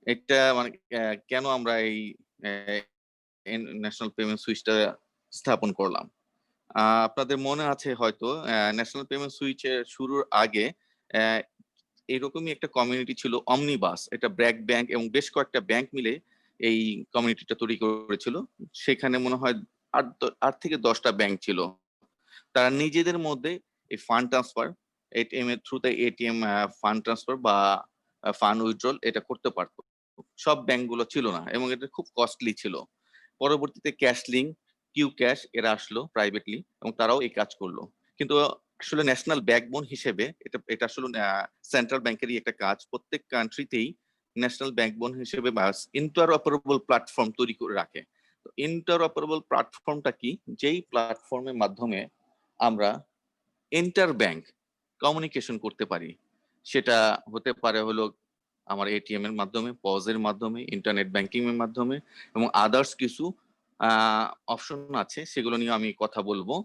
এটা মানে কেন আমরা এই ন্যাশনাল পেমেন্ট সুইচটা স্থাপন করলাম। আপনাদের মনে আছে হয়তো ন্যাশনাল পেমেন্ট সুইচের শুরুর আগে আহ, এইরকমই একটা কমিউনিটি ছিল অমনিবাস। এটা ব্র্যাক ব্যাংক এবং বেশ কয়েকটা ব্যাংক মিলে এই কমিউনিটিটা তৈরি করেছিল। সেখানে মনে হয় 8 থেকে 10টা ব্যাংক ছিল। তারা নিজেদের মধ্যে এই ফান্ড ট্রান্সফার, এটিএম এর থ্রুতে এটিএম ফান্ড ট্রান্সফার বা ফান্ড উইথড্রল এটা করতে পারতো। সব ব্যাংকগুলো ছিল না এবং এটা খুব কস্টলি ছিল। পরবর্তীতে ক্যাশলিংক, কিউ ক্যাশ এরা আসলো প্রাইভেটলি এবং তারাও এই কাজ করলো। কিন্তু আসলে ন্যাশনাল ব্যাকবোন হিসেবে এটা এটা আসলে সেন্ট্রাল ব্যাংকেরই একটা কাজ। প্রত্যেক কান্ট্রিতেই ন্যাশনাল ব্যাকবোন হিসেবে ইন্টারঅপারেবল প্ল্যাটফর্ম তৈরি করে রাখে। তো ইন্টারঅপারেবল প্ল্যাটফর্মটা কি? যেই প্ল্যাটফর্মের মাধ্যমে আমরা ইন্টার ব্যাংক কমিউনিকেশন করতে পারি। সেটা হতে পারে হলো আমার এটিএম এর মাধ্যমে, পজের মাধ্যমে, ইন্টারনেট ব্যাংকিং এর মাধ্যমে এবং আদার্স কিছু অপশন আছে, সেগুলো নিয়ে আমি কথা বলবো।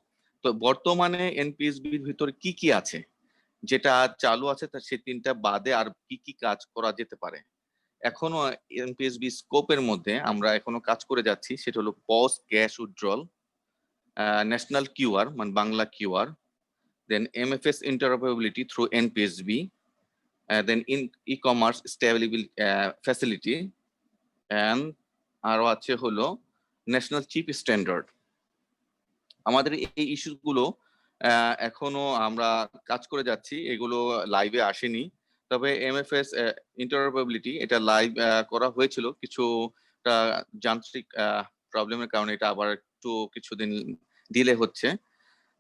তো বর্তমানে এনপিএসবির ভিতরে কি কি আছে, যেটা চালু আছে তার সে 3টা বাদে আর কি কি কাজ করা যেতে পারে? এখনো এনপিএসবি স্কোপের মধ্যে আমরা এখনো কাজ করে যাচ্ছি, সেটা হলো POS cash withdrawal, national QR মানে Bangla QR, then MFS interoperability through NPSB, then in e-commerce stability facility, and আরো আছে হলো ন্যাশনাল চিপ স্ট্যান্ডার্ড। আমাদের এই ইস্যু গুলো এখনো আমরা কাজ করে যাচ্ছি, এগুলো লাইভে আসেনি। তবে এমএফএস ইন্টারঅপারেবিলিটি এটা লাইভ করা হয়েছিল, কিছু যান্ত্রিক প্রবলেমের কারণে এটা আবার একটু কিছুদিন ডিলে হচ্ছে।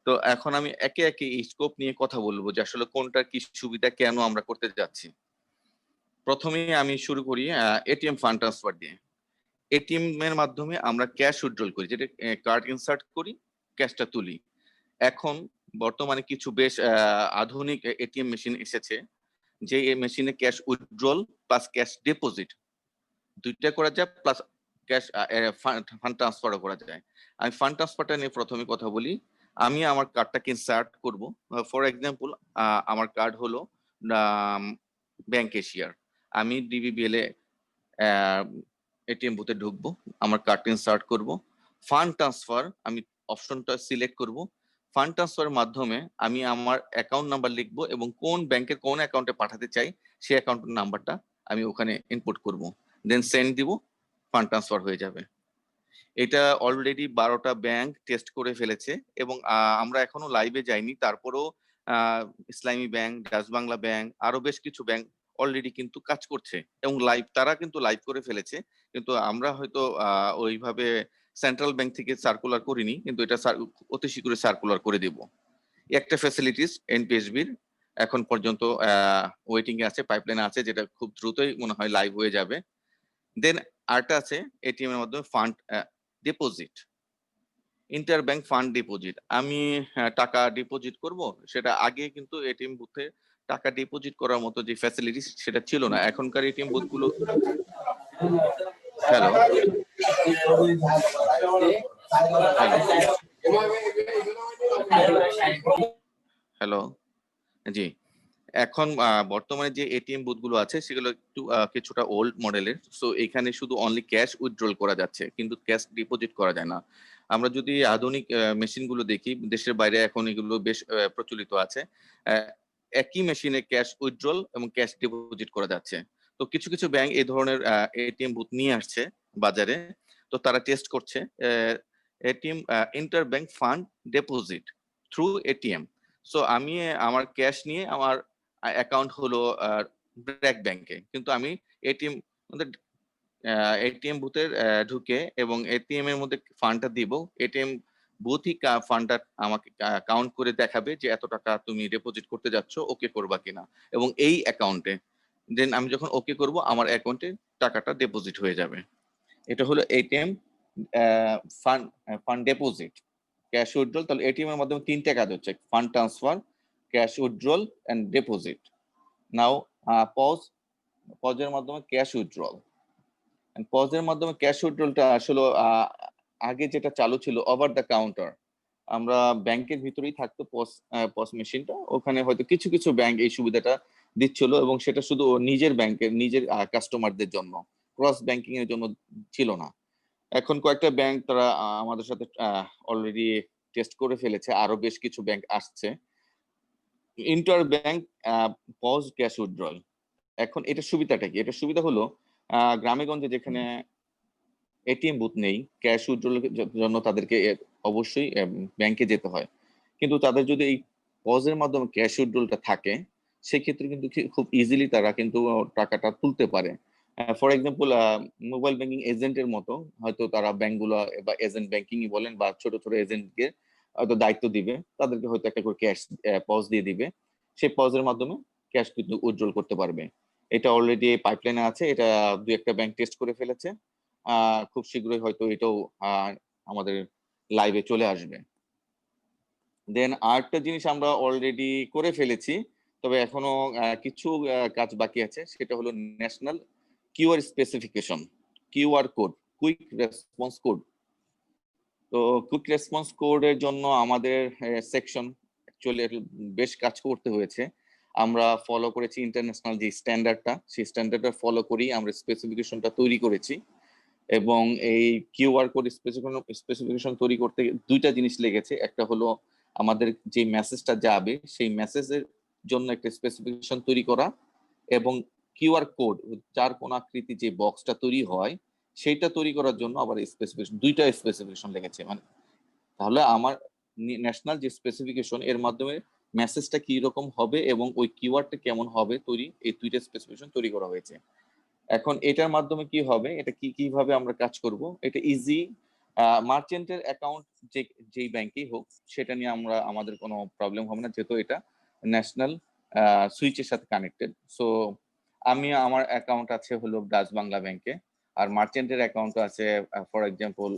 তো এখন আমি একে একে এই স্কোপ নিয়ে কথা বলবো যে আসলে কোনটা কি সুবিধা, কেন আমরা করতে যাচ্ছি। প্রথমে আমি শুরু করি এটিএম ফান্ড ট্রান্সফার দিয়ে। এটিএম এর মাধ্যমে আমরা ক্যাশ উইথড্রল করি, যেটা কার্ড ইনসার্ট করি, ক্যাশটা তুলি। এখন বর্তমানে কিছু বেশ আধুনিক এটিএম মেশিন এসেছে, যে এই মেশিনে cash withdrawal plus cash deposit দুইটা করা যায়, প্লাস ক্যাশ ফান্ড ট্রান্সফারও করা যায়। আমি ফান্ড ট্রান্সফারটা নিয়ে প্রথমে কথা বলি। আমি আমার কার্ডটাকে ইনসার্ট করব। ফর এক্সাম্পল, আমার কার্ড হলো ব্যাংক এশিয়ার। আমি ডিবিবিএল এ এটিএম বুথে ঢুকবো, আমার কার্ড ইনসার্ট করব, ফান্ড ট্রান্সফার আমি অপশনটা সিলেক্ট করব। ফান্ড ট্রান্সফারের মাধ্যমে আমি আমার অ্যাকাউন্ট নাম্বার লিখবো এবং কোন ব্যাংকের কোন অ্যাকাউন্টে পাঠাতে চাই সেই অ্যাকাউন্টের নাম্বারটা আমি ওখানে ইনপুট করব, দেন সেন্ড দিব, ফান্ড ট্রান্সফার হয়ে যাবে। এটা অলরেডি 12টা ব্যাংক টেস্ট করে ফেলেছে এবং আমরা এখনো লাইভে যাইনি, তারপরেও ইসলামী ব্যাংক, ডাচ বাংলা ব্যাংক, আরো বেশ কিছু ব্যাংক অলরেডি কিন্তু কাজ করছে এবং তারা কিন্তু লাইভ করে ফেলেছে। কিন্তু আমরা হয়তো ওইভাবে সেন্ট্রাল ব্যাংক থেকে সার্কুলার করিনি, কিন্তু এটা অতি শীঘ্রই সার্কুলার করে দেব। একটা ফ্যাসিলিটিস এনপিএসবির এখন পর্যন্ত ওয়েটিং এ আছে, পাইপলাইনে আছে, যেটা খুব দ্রুতই মনে হয় লাইভ হয়ে যাবে। দেন আরেকটা আছে এটিএম এর মাধ্যমে fund deposit, inter bank fund deposit. আমি টাকা ডিপোজিট করব, সেটা আগে কিন্তু এটিএম বুথে টাকা ডিপোজিট করার মতো যে ফ্যাসিলিটি সেটা ছিল না। এখনকার এটিএম বুথগুলো হ্যালো হ্যালো জি, এখন বর্তমানে যে এটিএম বুথগুলো আছে সেগুলো একটু কিছুটা ওল্ড মডেলের। সো এখানে শুধু অনলি ক্যাশ উইথড্রল করা যাচ্ছে, কিন্তু ক্যাশ ডিপোজিট করা যায় না। আমরা যদি আধুনিক মেশিনগুলো দেখি, দেশের বাইরে এখন এগুলো বেশ প্রচলিত আছে। একই মেশিনে ক্যাশ উইথড্রল এবং ক্যাশ ডিপোজিট করা যাচ্ছে। তো কিছু কিছু ব্যাংক এই ধরনের এটিএম বুথ নিয়ে আসছে বাজারে। তো তারা টেস্ট করছে ATM inter bank fund deposit through ATM. So আমি আমার ক্যাশ নিয়ে আমার অ্যাকাউন্ট হলো ব্র্যাক ব্যাংকে, কিন্তু আমি এটিএম এটিএম বুথে ঢুকে এবং এটিএম এর মধ্যে ফান্ডটা দিব, এটিএম বুথই ফান্ডটা আমাকে কাউন্ট করে দেখাবে যে এত টাকা তুমি ডিপোজিট করতে যাচ্ছ, ওকে করবা কিনা, এবং এই অ্যাকাউন্টে দেন আমি যখন ওকে করব আমার অ্যাকাউন্টে টাকাটা ডিপোজিট হয়ে যাবে। এটা হলো ATM fund fund deposit, cash withdrawal. তাহলে এটিএম এর মাধ্যমে 3টা কাজ হচ্ছে: fund transfer, cash withdrawal and deposit. Now পজের মাধ্যমে ক্যাশ উইথড্রল। পজের মাধ্যমে ক্যাশ উইথড্রলটা আসলে আগে যেটা চালু ছিল ওভার দ্য কাউন্টার, আমরা ব্যাংকের ভিতরেই থাকতো পস মেশিনটা, ওখানে হয়তো কিছু কিছু ব্যাংক এই সুবিধাটা দিচ্ছিল, এবং সেটা শুধু ওর নিজের ব্যাংকের নিজের কাস্টমারদের জন্য, ক্রস ব্যাংকিং এর জন্য ছিল না। এখন কয়েকটা ব্যাংক তারা আমাদের সাথে অলরেডি টেস্ট করে ফেলেছে, আরো বেশ কিছু ব্যাংক আসছে। Inter bank POS cash withdrawal. এখন এটার সুবিধাটা কি? এটার সুবিধা হলো গ্রামে-গঞ্জে যেখানে এটিএম বুথ নেই, ক্যাশ উইথড্রলের জন্য তাদেরকে অবশ্যই ব্যাংকে যেতে হয়। কিন্তু তাদের যদি এই পজের মাধ্যমে ক্যাশ উইথড্রলটা থাকে, সেক্ষেত্রে কিন্তু খুব ইজিলি তারা কিন্তু টাকাটা তুলতে পারে। ফর এক্সাম্পল মোবাইল ব্যাংকিং এজেন্টের মতো হয়তো তারা ব্যাংকগুলো বা এজেন্ট ব্যাংকিংই বলেন বা ছোট ছোট এজেন্টকে হয়তো দায়িত্ব দিবে, তাদেরকে হয়তো একটা করে ক্যাশ পজ দিয়ে দিবে, সেই পজের মাধ্যমে ক্যাশ কিন্তু উইথড্রল করতে পারবে। এটা অলরেডি পাইপলাইনে আছে, এটা দুই একটা ব্যাংক টেস্ট করে ফেলেছে। খুব শীঘ্রই হয়তো এটাও আমাদের লাইভে চলে আসবে। দেন আরেকটা জিনিস আমরা অলরেডি করে ফেলেছি, তবে এখনো কিছু কাজ বাকি আছে, সেটা হলো national QR specification, QR code, quick response code. তো কুইক রেসপন্স কোডের জন্য আমাদের সেকশন অ্যাকচুয়ালি বেশ কাজ করতে হয়েছে। আমরা ফলো করেছি ইন্টারন্যাশনাল যে স্ট্যান্ডার্ডটা, সেই স্ট্যান্ডার্ডটা ফলো করেই আমরা স্পেসিফিকেশনটা তৈরি করেছি। এবং এই কিউআর কোড স্পেসিফিকেশন তৈরি করতে দুইটা জিনিস লেগেছে। একটা হলো আমাদের যে মেসেজটা যাবে সেই মেসেজের জন্য একটা স্পেসিফিকেশন তৈরি করা, এবং কিউআর কোড চার কোণ আকৃতি যে বক্সটা তৈরি হয় সেইটা তৈরি করার জন্য আবার স্পেসিফিকেশন, দুইটা স্পেসিফিকেশন লেগেছে। মানে তাহলে আমার ন্যাশনাল যে স্পেসিফিকেশন এর মাধ্যমে মেসেজটা কি রকম হবে এবং ওই কিওয়ার্ডটা কেমন হবে তৈরি, এই দুইটা স্পেসিফিকেশন তৈরি করা হয়েছে। এখন এটার মাধ্যমে কি হবে, এটা কিভাবে আমরা কাজ করব, এটা ইজি। মার্চেন্টের অ্যাকাউন্ট যেই ব্যাংকেই হোক সেটা নিয়ে আমাদের কোনো প্রবলেম হবে না, যেহেতু এটা ন্যাশনাল সুইচের সাথে কানেক্টেড। সো আমার অ্যাকাউন্ট আছে হলো ডাচ বাংলা ব্যাংকে, আর মার্চেন্টের অ্যাকাউন্ট আছে ফর এক্সাম্পল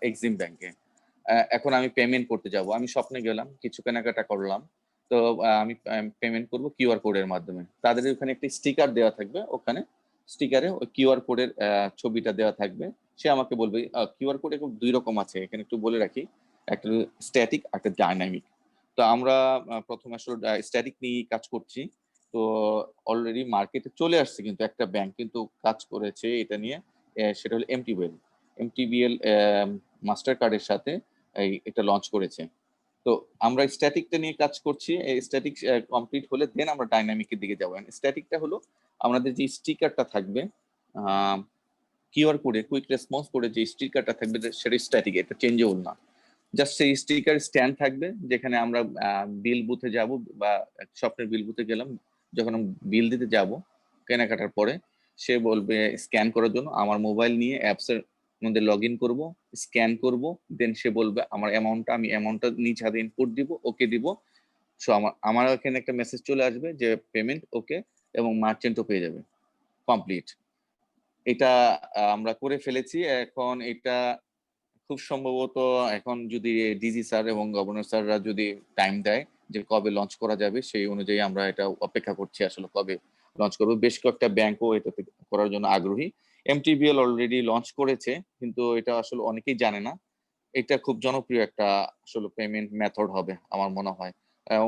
এক্সিম ব্যাংকে। এখন আমি পেমেন্ট করতে যাব, আমি স্বপ্নে গেলাম, কিছু কেনাকাটা করলাম, তো আমি পেমেন্ট করব কিউআর কোডের মাধ্যমে। তাদের ওখানে একটি স্টিকার দেওয়া থাকবে, ওখানে স্টিকারে ওই কিউআর কোডের ছবিটা দেওয়া থাকবে। সে আমাকে বলবে কিউআর কোড এখন দুই রকম আছে, এখানে একটু বলে রাখি, একটা স্ট্যাটিক আর একটা ডাইনামিক। তো আমরা প্রথমে আসলে স্ট্যাটিক নিয়ে কাজ করছি। তো অলরেডি মার্কেটে চলে আসছে, কিন্তু একটা ব্যাংক কিন্তু কাজ করেছে এটা নিয়ে, সেটা হলো এমটিবিএল। এমটিবিএল মাস্টার কার্ডের সাথে এটা লঞ্চ করেছে। তো আমরা স্ট্যাটিকটা নিয়ে কাজ করছি, এই স্ট্যাটিক কমপ্লিট হলে দেন আমরা ডাইনামিকের দিকে যাবো। স্ট্যাটিকটা হলো আমাদের যে স্টিকারটা থাকবে কিউআর কোডে, কুইক রেসপন্স কোডে যে স্টিকারটা থাকবে সেটা স্ট্যাটিক, এটা চেঞ্জেবল না। জাস্ট সেই স্টিকার স্ট্যান্ড থাকবে, যেখানে আমরা বিল বুথে যাব বা শপের বিল বুথে গেলাম, যখন বিল দিতে যাব কেনাকাটার পরে, সে বলবে স্ক্যান করার জন্য, আমার মোবাইল নিয়ে অ্যাপসের মধ্যে লগ ইন করবো, স্ক্যান করব, দেন সে বলবে আমার অ্যামাউন্টটা, আমি অ্যামাউন্টটা নিজ হাতে ইনপুট দিব, ওকে দিব। সো আমার এখানে একটা মেসেজ চলে আসবে যে পেমেন্ট ওকে, এবং মার্চেন্টও পেয়ে যাবে কমপ্লিট। এটা আমরা করে ফেলেছি। এখন এটা খুব সম্ভবত এখন যদি ডিজি স্যার এবং গভর্নর স্যাররা যদি টাইম দেয় যে কবে লঞ্চ করা যাবে, সেই অনুযায়ী আমরা এটা অপেক্ষা করছি আসলে কবে লঞ্চ করবো। বেশ কয়েকটা ব্যাংকও এটাতে করার জন্য আগ্রহী। এমটিবিএল অলরেডি লঞ্চ করেছে, কিন্তু এটা আসলে অনেকেই জানে না। এটা খুব জনপ্রিয় একটা আসলে পেমেন্ট মেথড হবে আমার মনে হয়।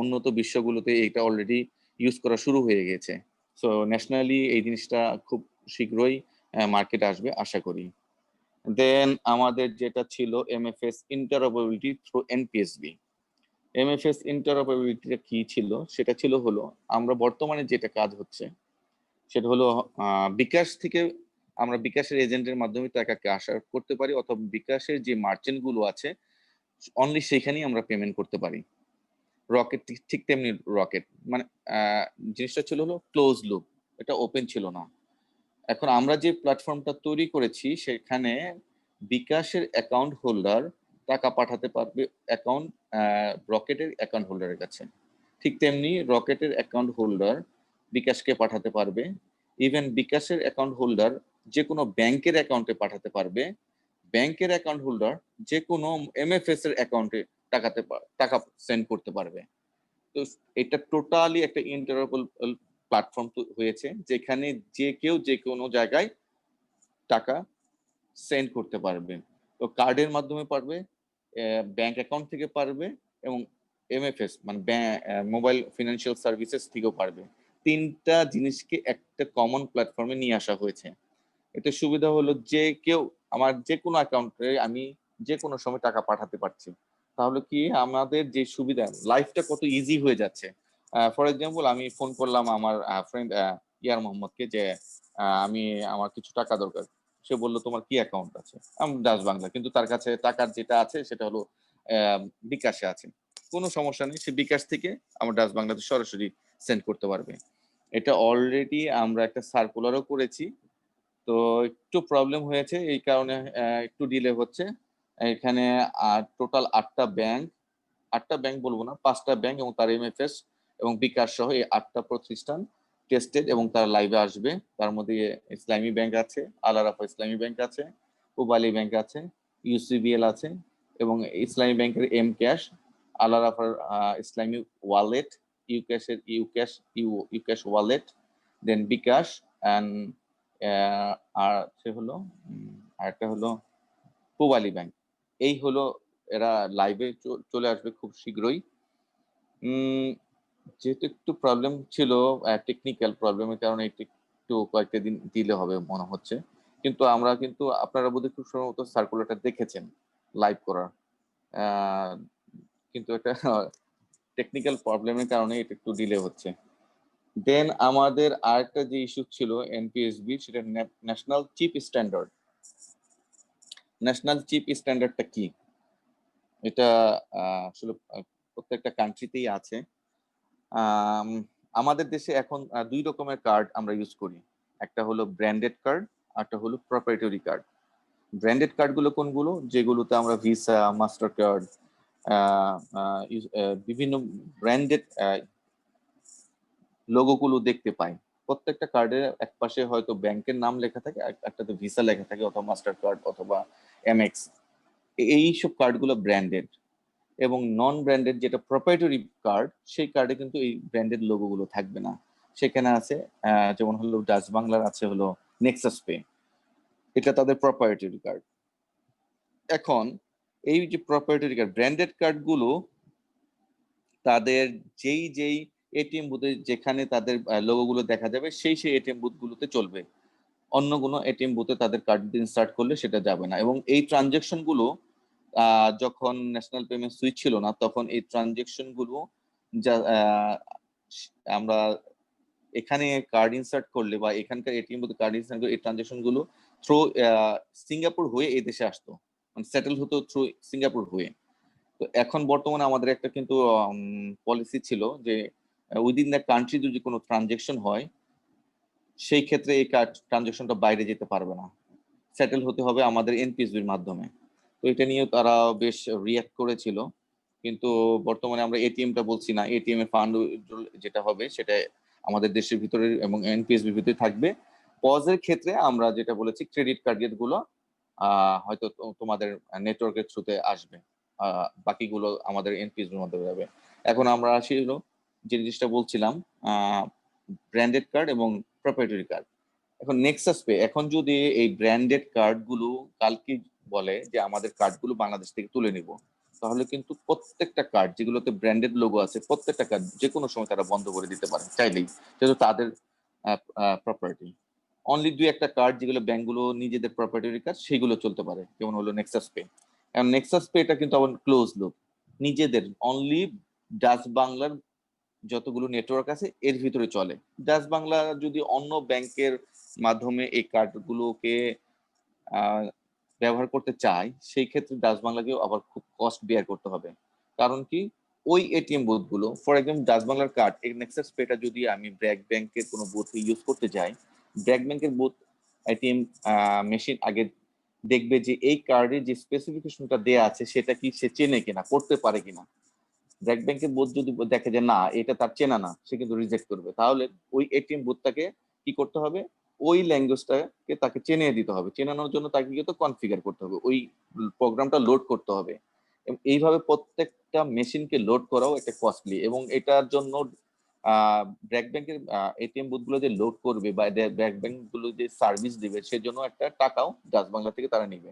উন্নত বিশ্বগুলোতে এটা অলরেডি ইউজ করা শুরু হয়ে গেছে। সো ন্যাশনালি এই জিনিসটা খুব শীঘ্রই মার্কেটে আসবে আশা করি। দেন আমাদের যেটা ছিল MFS interoperability through NPSB. MFS ইন্টারঅপারেবিলিটিটা কি ছিল, সেটা ছিল হলো আমরা বর্তমানে যেটা কাজ হচ্ছে সেটা হলো বিকাশ থেকে আমরা বিকাশের এজেন্টের মাধ্যমে টাকাকে আশা করতে পারি, অথবা বিকাশের যে মার্চেন্ট গুলো আছে অনলি সেখানেই আমরা পেমেন্ট করতে পারি। রকেট ঠিক তেমনি রকেট, মানে জিনিসটা ছিল হলো ক্লোজ লুপ, এটা ওপেন ছিল না। এখন আমরা যে প্ল্যাটফর্মটা তৈরি করেছি সেখানে বিকাশের অ্যাকাউন্ট হোল্ডার টাকা পাঠাতে পারবে অ্যাকাউন্ট রকেটের অ্যাকাউন্ট হোল্ডারের কাছে, ঠিক তেমনি রকেটের অ্যাকাউন্ট হোল্ডার বিকাশকে পাঠাতে পারবে। ইভেন বিকাশের অ্যাকাউন্ট হোল্ডার যে কোনো ব্যাংকের অ্যাকাউন্টে পাঠাতে পারবে, ব্যাংকের অ্যাকাউন্ট হোল্ডার যে কোনো এমএফএস এর অ্যাকাউন্টে টাকা সেন্ড করতে পারবে। তো এটা টোটালি একটা ইন্টারঅপারেবল প্ল্যাটফর্ম হয়েছে, যেখানে যে কেউ যে কোনো জায়গায় টাকা সেন্ড করতে পারবে। তো কার্ডের মাধ্যমে পারবে, ব্যাংক অ্যাকাউন্ট থেকে পারবে, এবং এমএফএস মানে মোবাইল ফিনান্সিয়াল সার্ভিসেস থেকেও পারবে। 3টা জিনিসকে একটা কমন প্ল্যাটফর্মে নিয়ে আসা হয়েছে। এতে সুবিধা হলো যে কেউ আমার যেকোনো অ্যাকাউন্টে আমি যেকোনো সময় টাকা পাঠাতে পারছি। তাহলে কি আমাদের যে সুবিধা লাইফটা কত ইজি হয়ে যাচ্ছে। ফর এক্সাম্পল আমি ফোন করলাম আমার ফ্রেন্ড ইয়ার মোহাম্মদকে যে আমি আমার কিছু টাকা দরকার। সে বলল তোমার কি অ্যাকাউন্ট আছে? ডাচ বাংলা। কিন্তু তার কাছে টাকার যেটা আছে সেটা হলো আ বিকাশে আছে। কোনো সমস্যা নেই। সে বিকাশ থেকে আমার ডাচ বাংলাতে সরাসরি সেন্ড করতে পারবে। এটা অলরেডি আমরা একটা সার্কুলারও করেছি। তো একটু প্রবলেম হয়েছে এই কারণে একটু ডিলে হচ্ছে। এখানে টোটাল ৮ টা ব্যাংক, ৮ টা ব্যাংক বলব না, ৫ টা ব্যাংক এবং তার এমএফএস এবং বিকাশ সহ এই ৮ টা প্রতিষ্ঠান টেস্টেড এবং তারা লাইভে আসবে। তার মধ্যে ইসলামী ব্যাংক আছে, আল আরাফা ইসলামী ব্যাংক আছে, পূবালী ব্যাংক আছে, ইউসিবিএল আছে এবং ইসলামী ব্যাংকের এম ক্যাশ, আল আরাফার ইসলামী ওয়ালেট, ইউক্যাশের UCash wallet, then bKash and আর সে হলো আরেকটা হলো পূবালী ব্যাংক। এই হলো এরা লাইভে চলে আসবে খুব শীঘ্রই। যেহেতু একটু প্রবলেম ছিল, টেকনিক্যাল প্রবলেমের কারণে একটু কয়েকটা দিন ডিলে হবে মনে হচ্ছে। কিন্তু আমরা কিন্তু আপনারা বোধহয় খুব সম্ভবত সার্কুলারটা দেখেছেন লাইভ করার। আ কিন্তু একটা টেকনিক্যাল প্রবলেমের কারণে এটা একটু ডিলে হচ্ছে। দেন আমাদের আরেকটা যে ইস্যু ছিল এনপিএসবি সেটা national chip standard. National chip স্ট্যান্ডার্ডটা কি? এটা আসলে প্রত্যেকটা কান্ট্রিতেই আছে। আম আমাদের দেশে এখন ২ রকমের কার্ড আমরা ইউজ করি। একটা হলো ব্র্যান্ডেড কার্ড, আরেকটা হলো প্রপ্রাইটারি কার্ড। ব্র্যান্ডেড কার্ডগুলো কোনগুলো? যেগুলোতে আমরা ভিসা, মাস্টার কার্ড আ আ ইউজ বিভিন্ন ব্র্যান্ডেড লোগোগুলো দেখতে পাই। প্রত্যেকটা কার্ডের একপাশে হয়তো ব্যাংকের নাম লেখা থাকে, একটাতে ভিসা লেখা থাকে অথবা মাস্টার কার্ড অথবা এমএক্স। এইসব কার্ডগুলো ব্র্যান্ডেড এবং নন ব্র্যান্ডেড যেটা প্রপ্রাইটারি কার্ড, সেই কার্ডে কিন্তু এই ব্র্যান্ডেড লোগোগুলো থাকবে না। সেখানে আছে যেমন হলো ডাচ বাংলার আছে হলো নেক্সাস পে। এটা তাদের প্রপ্রাইটারি কার্ড। এখন এই যে প্রপ্রাইটারি কার্ড, ব্র্যান্ডেড কার্ডগুলো তাদের যেই এটিএম বুথে যেখানে তাদের লোগোগুলো দেখা যাবে সেই এটিএম বুথগুলোতে চলবে। অন্য কোনো এটিএম বুথে তাদের কার্ড দিয়ে ইনসার্ট করলে সেটা যাবে না এবং এই ট্রানজাকশন গুলো যখন ন্যাশনাল পেমেন্ট সুইচ ছিল না তখন এই ট্রানজাকশন গুলো যা আমরা এখানে কার্ড ইনসার্ট করলে বা এখানকার এটিএম বুথে কার্ড ইনসার্ট করলে এই ট্রানজাকশন গুলো থ্রু সিঙ্গাপুর হয়ে এই দেশে আসতো, মানে সেটেল হতো থ্রু সিঙ্গাপুর হয়ে। তো এখন বর্তমানে আমাদের একটা কিন্তু পলিসি ছিল যে উইদিন দ্য কান্ট্রি যদি কোনো ট্রানজাকশন হয় সেই ক্ষেত্রে এই কার্ড ট্রানজাকশনটা বাইরে যেতে পারবে না, সেটেল হতে হবে আমাদের এনপিএসবির মাধ্যমে। তো এটা নিয়েও তারা বেশ রিঅ্যাক্ট করেছিল। কিন্তু বর্তমানে আমরা এটিএমটা বলছি না, এটিএম এর ফান্ড যেটা হবে সেটা আমাদের দেশের ভিতরে এবং এনপিএসবির ভিতরে থাকবে। পজের ক্ষেত্রে আমরা যেটা বলেছি ক্রেডিট কার্ড গুলো হয়তো তোমাদের নেটওয়ার্কের থ্রুতে আসবে। বাকিগুলো আমাদের এনপিএসবির মাধ্যমে যাবে। এখন আমরা আসি হলো যে জিনিসটা বলছিলাম ব্র্যান্ডেড কার্ড এবং প্রপ্রাইটারি কার্ড। এখন নেক্সাস পে এখন যদি এই ব্র্যান্ডেড কার্ডগুলো কালকে বলে যে আমাদের কার্ডগুলো বাংলাদেশ থেকে তুলে নিব, তাহলে কিন্তু প্রত্যেকটা কার্ড যেগুলোতে ব্র্যান্ডেড লোগো আছে প্রত্যেকটা কার্ড যেকোনো সময় তারা বন্ধ করে দিতে পারে চাইলেই, যেহেতু তাদের প্রপার্টি। অনলি ২-১টা কার্ড যেগুলো ব্যাংকগুলো নিজেদের প্রপার্টির কার্ড সেগুলো চলতে পারে, যেমন হলো নেক্সাস পে। এখন নেক্সাস পে এটা কিন্তু আবার ক্লোজ লুপ, নিজেদের অনলি ডাচ বাংলার যতগুলো নেটওয়ার্ক আছে এর ভিতরে চলে। ডাচ বাংলা যদি অন্য ব্যাংকের মাধ্যমে এই কার্ডগুলোকে ব্যবহার করতে চায় সেই ক্ষেত্রে ডাচ বাংলাকেও আবার খুব কস্ট বেয়ার করতে হবে। কারণ কি ওই এটিএম বুথগুলো ফর এক্সাম্পল ডাচ বাংলার কার্ড এই নেক্সাস পেটা যদি আমি ব্র্যাক ব্যাংকের কোনো বুথে ইউজ করতে যাই, ব্র্যাক ব্যাংকের বুথ এটিএম মেশিন আগে দেখবে যে এই কার্ডের যে স্পেসিফিকেশনটা দেয়া আছে সেটা কি সে চেনে কিনা, করতে পারে কিনা। ব্র্যাক ব্যাংকের বুথ যদি দেখে যে না এটা তার চেনা না, সে কিন্তু রিজেক্ট করবে। তাহলে ওই এটিএম বুথটাকে কি করতে হবে, ওই ল্যাঙ্গুয়েজটাকে তাকে চেনিয়ে দিতে হবে। চেনানোর জন্য তাকে কিন্তু কনফিগার করতে হবে, ওই প্রোগ্রামটা লোড করতে হবে। এবং এইভাবে প্রত্যেকটা মেশিনকে লোড করাও একটা কস্টলি এবং এটার জন্য ব্র্যাক ব্যাংকের এটিএম বুথগুলো যে লোড করবে বা ব্র্যাক ব্যাংকগুলো যে সার্ভিস দিবে সেজন্য একটা টাকাও ডাচ বাংলা থেকে তারা নিবে।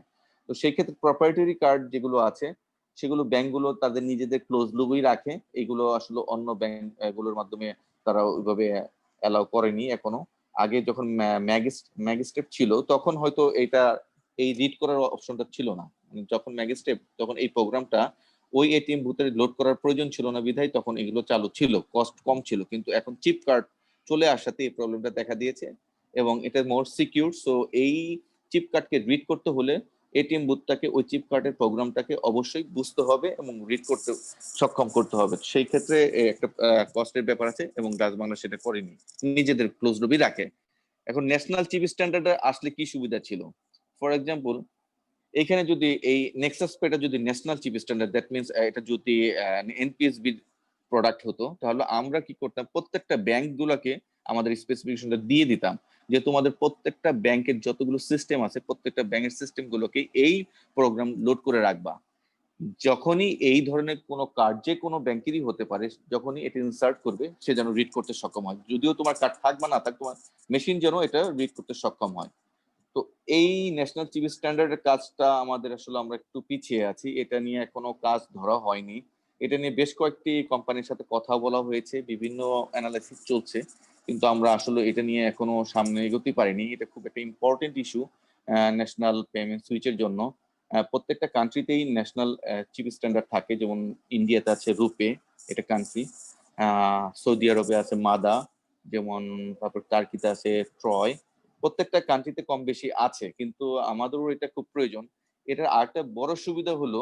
তো সেই ক্ষেত্রে প্রপ্রাইটারি কার্ড যেগুলো আছে সেগুলো ব্যাংকগুলো তাদের নিজেদের ক্লোজ লুপই রাখে, এগুলো আসলে অন্য ব্যাংক গুলোর মাধ্যমে তারা ওইভাবে অ্যালাউ করেনি এখনো। আগে যখন ম্যাগস্টেপ ছিল তখন হয়তো এই রিড করার অপশনটা ছিল না। যখন ম্যাগস্টেপ তখন এই প্রোগ্রামটা ওই এটিএম বুথে লোড করার প্রয়োজন ছিল না বিধায় তখন এগুলো চালু ছিল, কস্ট কম ছিল। কিন্তু এখন চিপ কার্ড চলে আসাতে এই প্রবলেমটা দেখা দিয়েছে এবং এটা মোর সিকিউর। সো এই চিপ কার্ডকে রিড করতে হলে এটিএম বুথটাকে ওই চিপ কার্ডের প্রোগ্রামটাকে অবশ্যই বুঝতে হবে এবং রিড করতে সক্ষম করতে হবে। সেই ক্ষেত্রে একটা কস্টের ব্যাপার আছে এবং ডাচ বাংলা সেটা করেনি, নিজেদের ক্লোজ লবি রাখে। এখন ন্যাশনাল চিপ স্ট্যান্ডার্ডে আসলে কি সুবিধা ছিল? ফর এক্সাম্পল, এখানে যদি এই নেক্সাস পেটা যদি national chip standard, that means এটা যদি এনপিএসবি প্রোডাক্ট হতো, তাহলে আমরা কি করতাম, প্রত্যেকটা ব্যাংক গুলাকে আমাদের স্পেসিফিকেশনটা দিয়ে দিতাম যে তোমাদের প্রত্যেকটা ব্যাংকের যতগুলো সিস্টেম আছে প্রত্যেকটা ব্যাংকের সিস্টেম গুলোকে এই প্রোগ্রাম লোড করে রাখবা। যখনই এই ধরনের কোনো কার্ড যে কোনো ব্যাংকেরই হতে পারে, যখনই এটা ইনসার্ট করবে সে যেন রিড করতে সক্ষম হয়, যদিও তোমার কার্ড থাক বা না থাক, তোমার মেশিন যেন এটা রিড করতে সক্ষম হয়। তো এই ন্যাশনাল চিপ স্ট্যান্ডার্ডের কাজটা আমাদের আসলে আমরা একটু পিছিয়ে আছি, এটা নিয়ে এখনো কাজ ধরা হয়নি। এটা নিয়ে বেশ কয়েকটি কোম্পানির সাথে কথা বলা হয়েছে, বিভিন্ন অ্যানালাইসিস চলছে, কিন্তু আমরা আসলে এটা নিয়ে এখনো সামনে এগোতে পারিনি। এটা খুব একটা ইম্পর্টেন্ট ইস্যু ন্যাশনাল পেমেন্ট সুইচের জন্য। প্রত্যেকটা কান্ট্রিতেই ন্যাশনাল চিপ স্ট্যান্ডার্ড থাকে, যেমন ইন্ডিয়াতে আছে রুপে, এটা কান্ট্রি। সৌদি আরবে আছে মাদা, যেমন তারপর টার্কিতে আছে ট্রয়। প্রত্যেকটা কান্ট্রিতে কম বেশি আছে, কিন্তু আমাদেরও এটা খুব প্রয়োজন। এটার আরেকটা বড় সুবিধা হলো,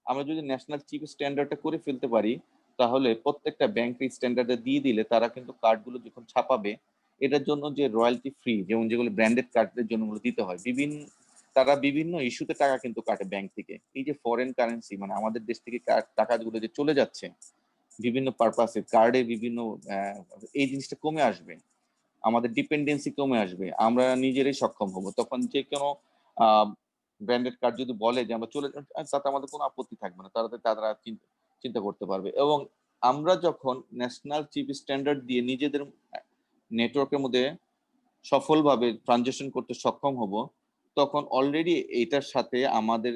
আমরা যদি ন্যাশনাল চিপ স্ট্যান্ডার্ডটা করে ফেলতে পারি, তাহলে প্রত্যেকটা ব্যাংকের স্ট্যান্ডার্ডে দিয়ে দিলে তারা কিন্তু কার্ডগুলো যখন ছাপাবে, এটার জন্য যে রয়্যালটি ফ্রি, যেমন যেগুলো ব্র্যান্ডেড কার্ডের জন্য দিতে হয়, তারা বিভিন্ন ইস্যুতে টাকা কিন্তু কাটে ব্যাংক থেকে। এই যে ফরেন কারেন্সি, মানে আমাদের দেশ থেকে টাকাগুলো যে চলে যাচ্ছে বিভিন্ন পারপাসে কার্ডে বিভিন্ন, এই জিনিসটা কমে আসবে, আমাদের ডিপেন্ডেন্সি কমে আসবে, আমরা নিজেরাই সক্ষম হব। তখন যে কোনো ব্র্যান্ডেড কার্ড যদি বলে যে আমরা চলে যান, তাতে আমাদের কোনো আপত্তি থাকবে না, তারা চিন্তা করতে পারবে। এবং আমরা যখন ন্যাশনাল চিপ স্ট্যান্ডার্ড দিয়ে নিজেদের নেটওয়ার্কের মধ্যে সফলভাবে ট্রানজেকশন করতে সক্ষম হব, তখন অলরেডি এটার সাথে আমাদের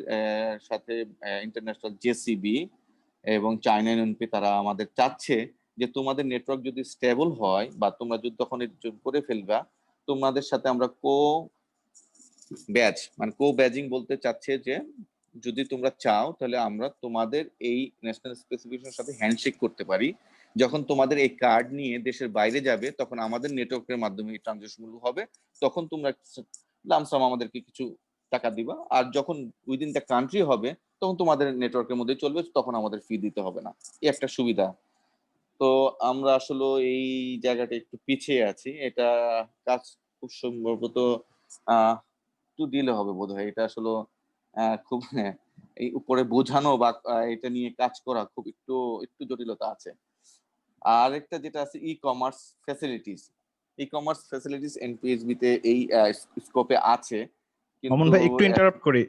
সাথে ইন্টারন্যাশনাল জেসিবি এবং চায়না এনপি তারা আমাদের চাচ্ছে যে তোমাদের নেটওয়ার্ক যদি স্টেবল হয় বা তোমরা যদি তখন করে ফেলবা, তোমাদের সাথে আমরা কো ব্যাজিং বলতে চাচ্ছে যে যদি তোমরা চাও তাহলে আমরা তোমাদের এই ন্যাশনাল স্পেসিফিকেশনের সাথে হ্যান্ডশেক করতে পারি। যখন তোমাদের এই কার্ড নিয়ে দেশের বাইরে যাবে তখন আমাদের নেটওয়ার্কের মাধ্যমে এই ট্রানজাকশন গুলো হবে, তখন তোমরা লামসাম আমাদেরকে কিছু টাকা দিবা, আর যখন উইদিন দ্য কান্ট্রি হবে তখন তোমাদের নেটওয়ার্কের মধ্যে চলবে, তখন আমাদের ফি দিতে হবে না। এই একটা সুবিধা। তো আমরা আসলে এই জায়গাটা একটু পিছিয়ে আছি, এটা কাজ খুব সম্ভবত একটু দিলে হবে বোধহয়। এটা আসলে খুব এই উপরে বোঝানো বা এটা নিয়ে কাজ করা খুব একটু জটিলতা আছে। আর একটা যেটা আছে ই-কমার্স ফ্যাসিলিটিস এনপিএসবি তে এই স্কোপে আছে, অমন কিন্তু ভাই একটু ইন্টারাপ্ট করি।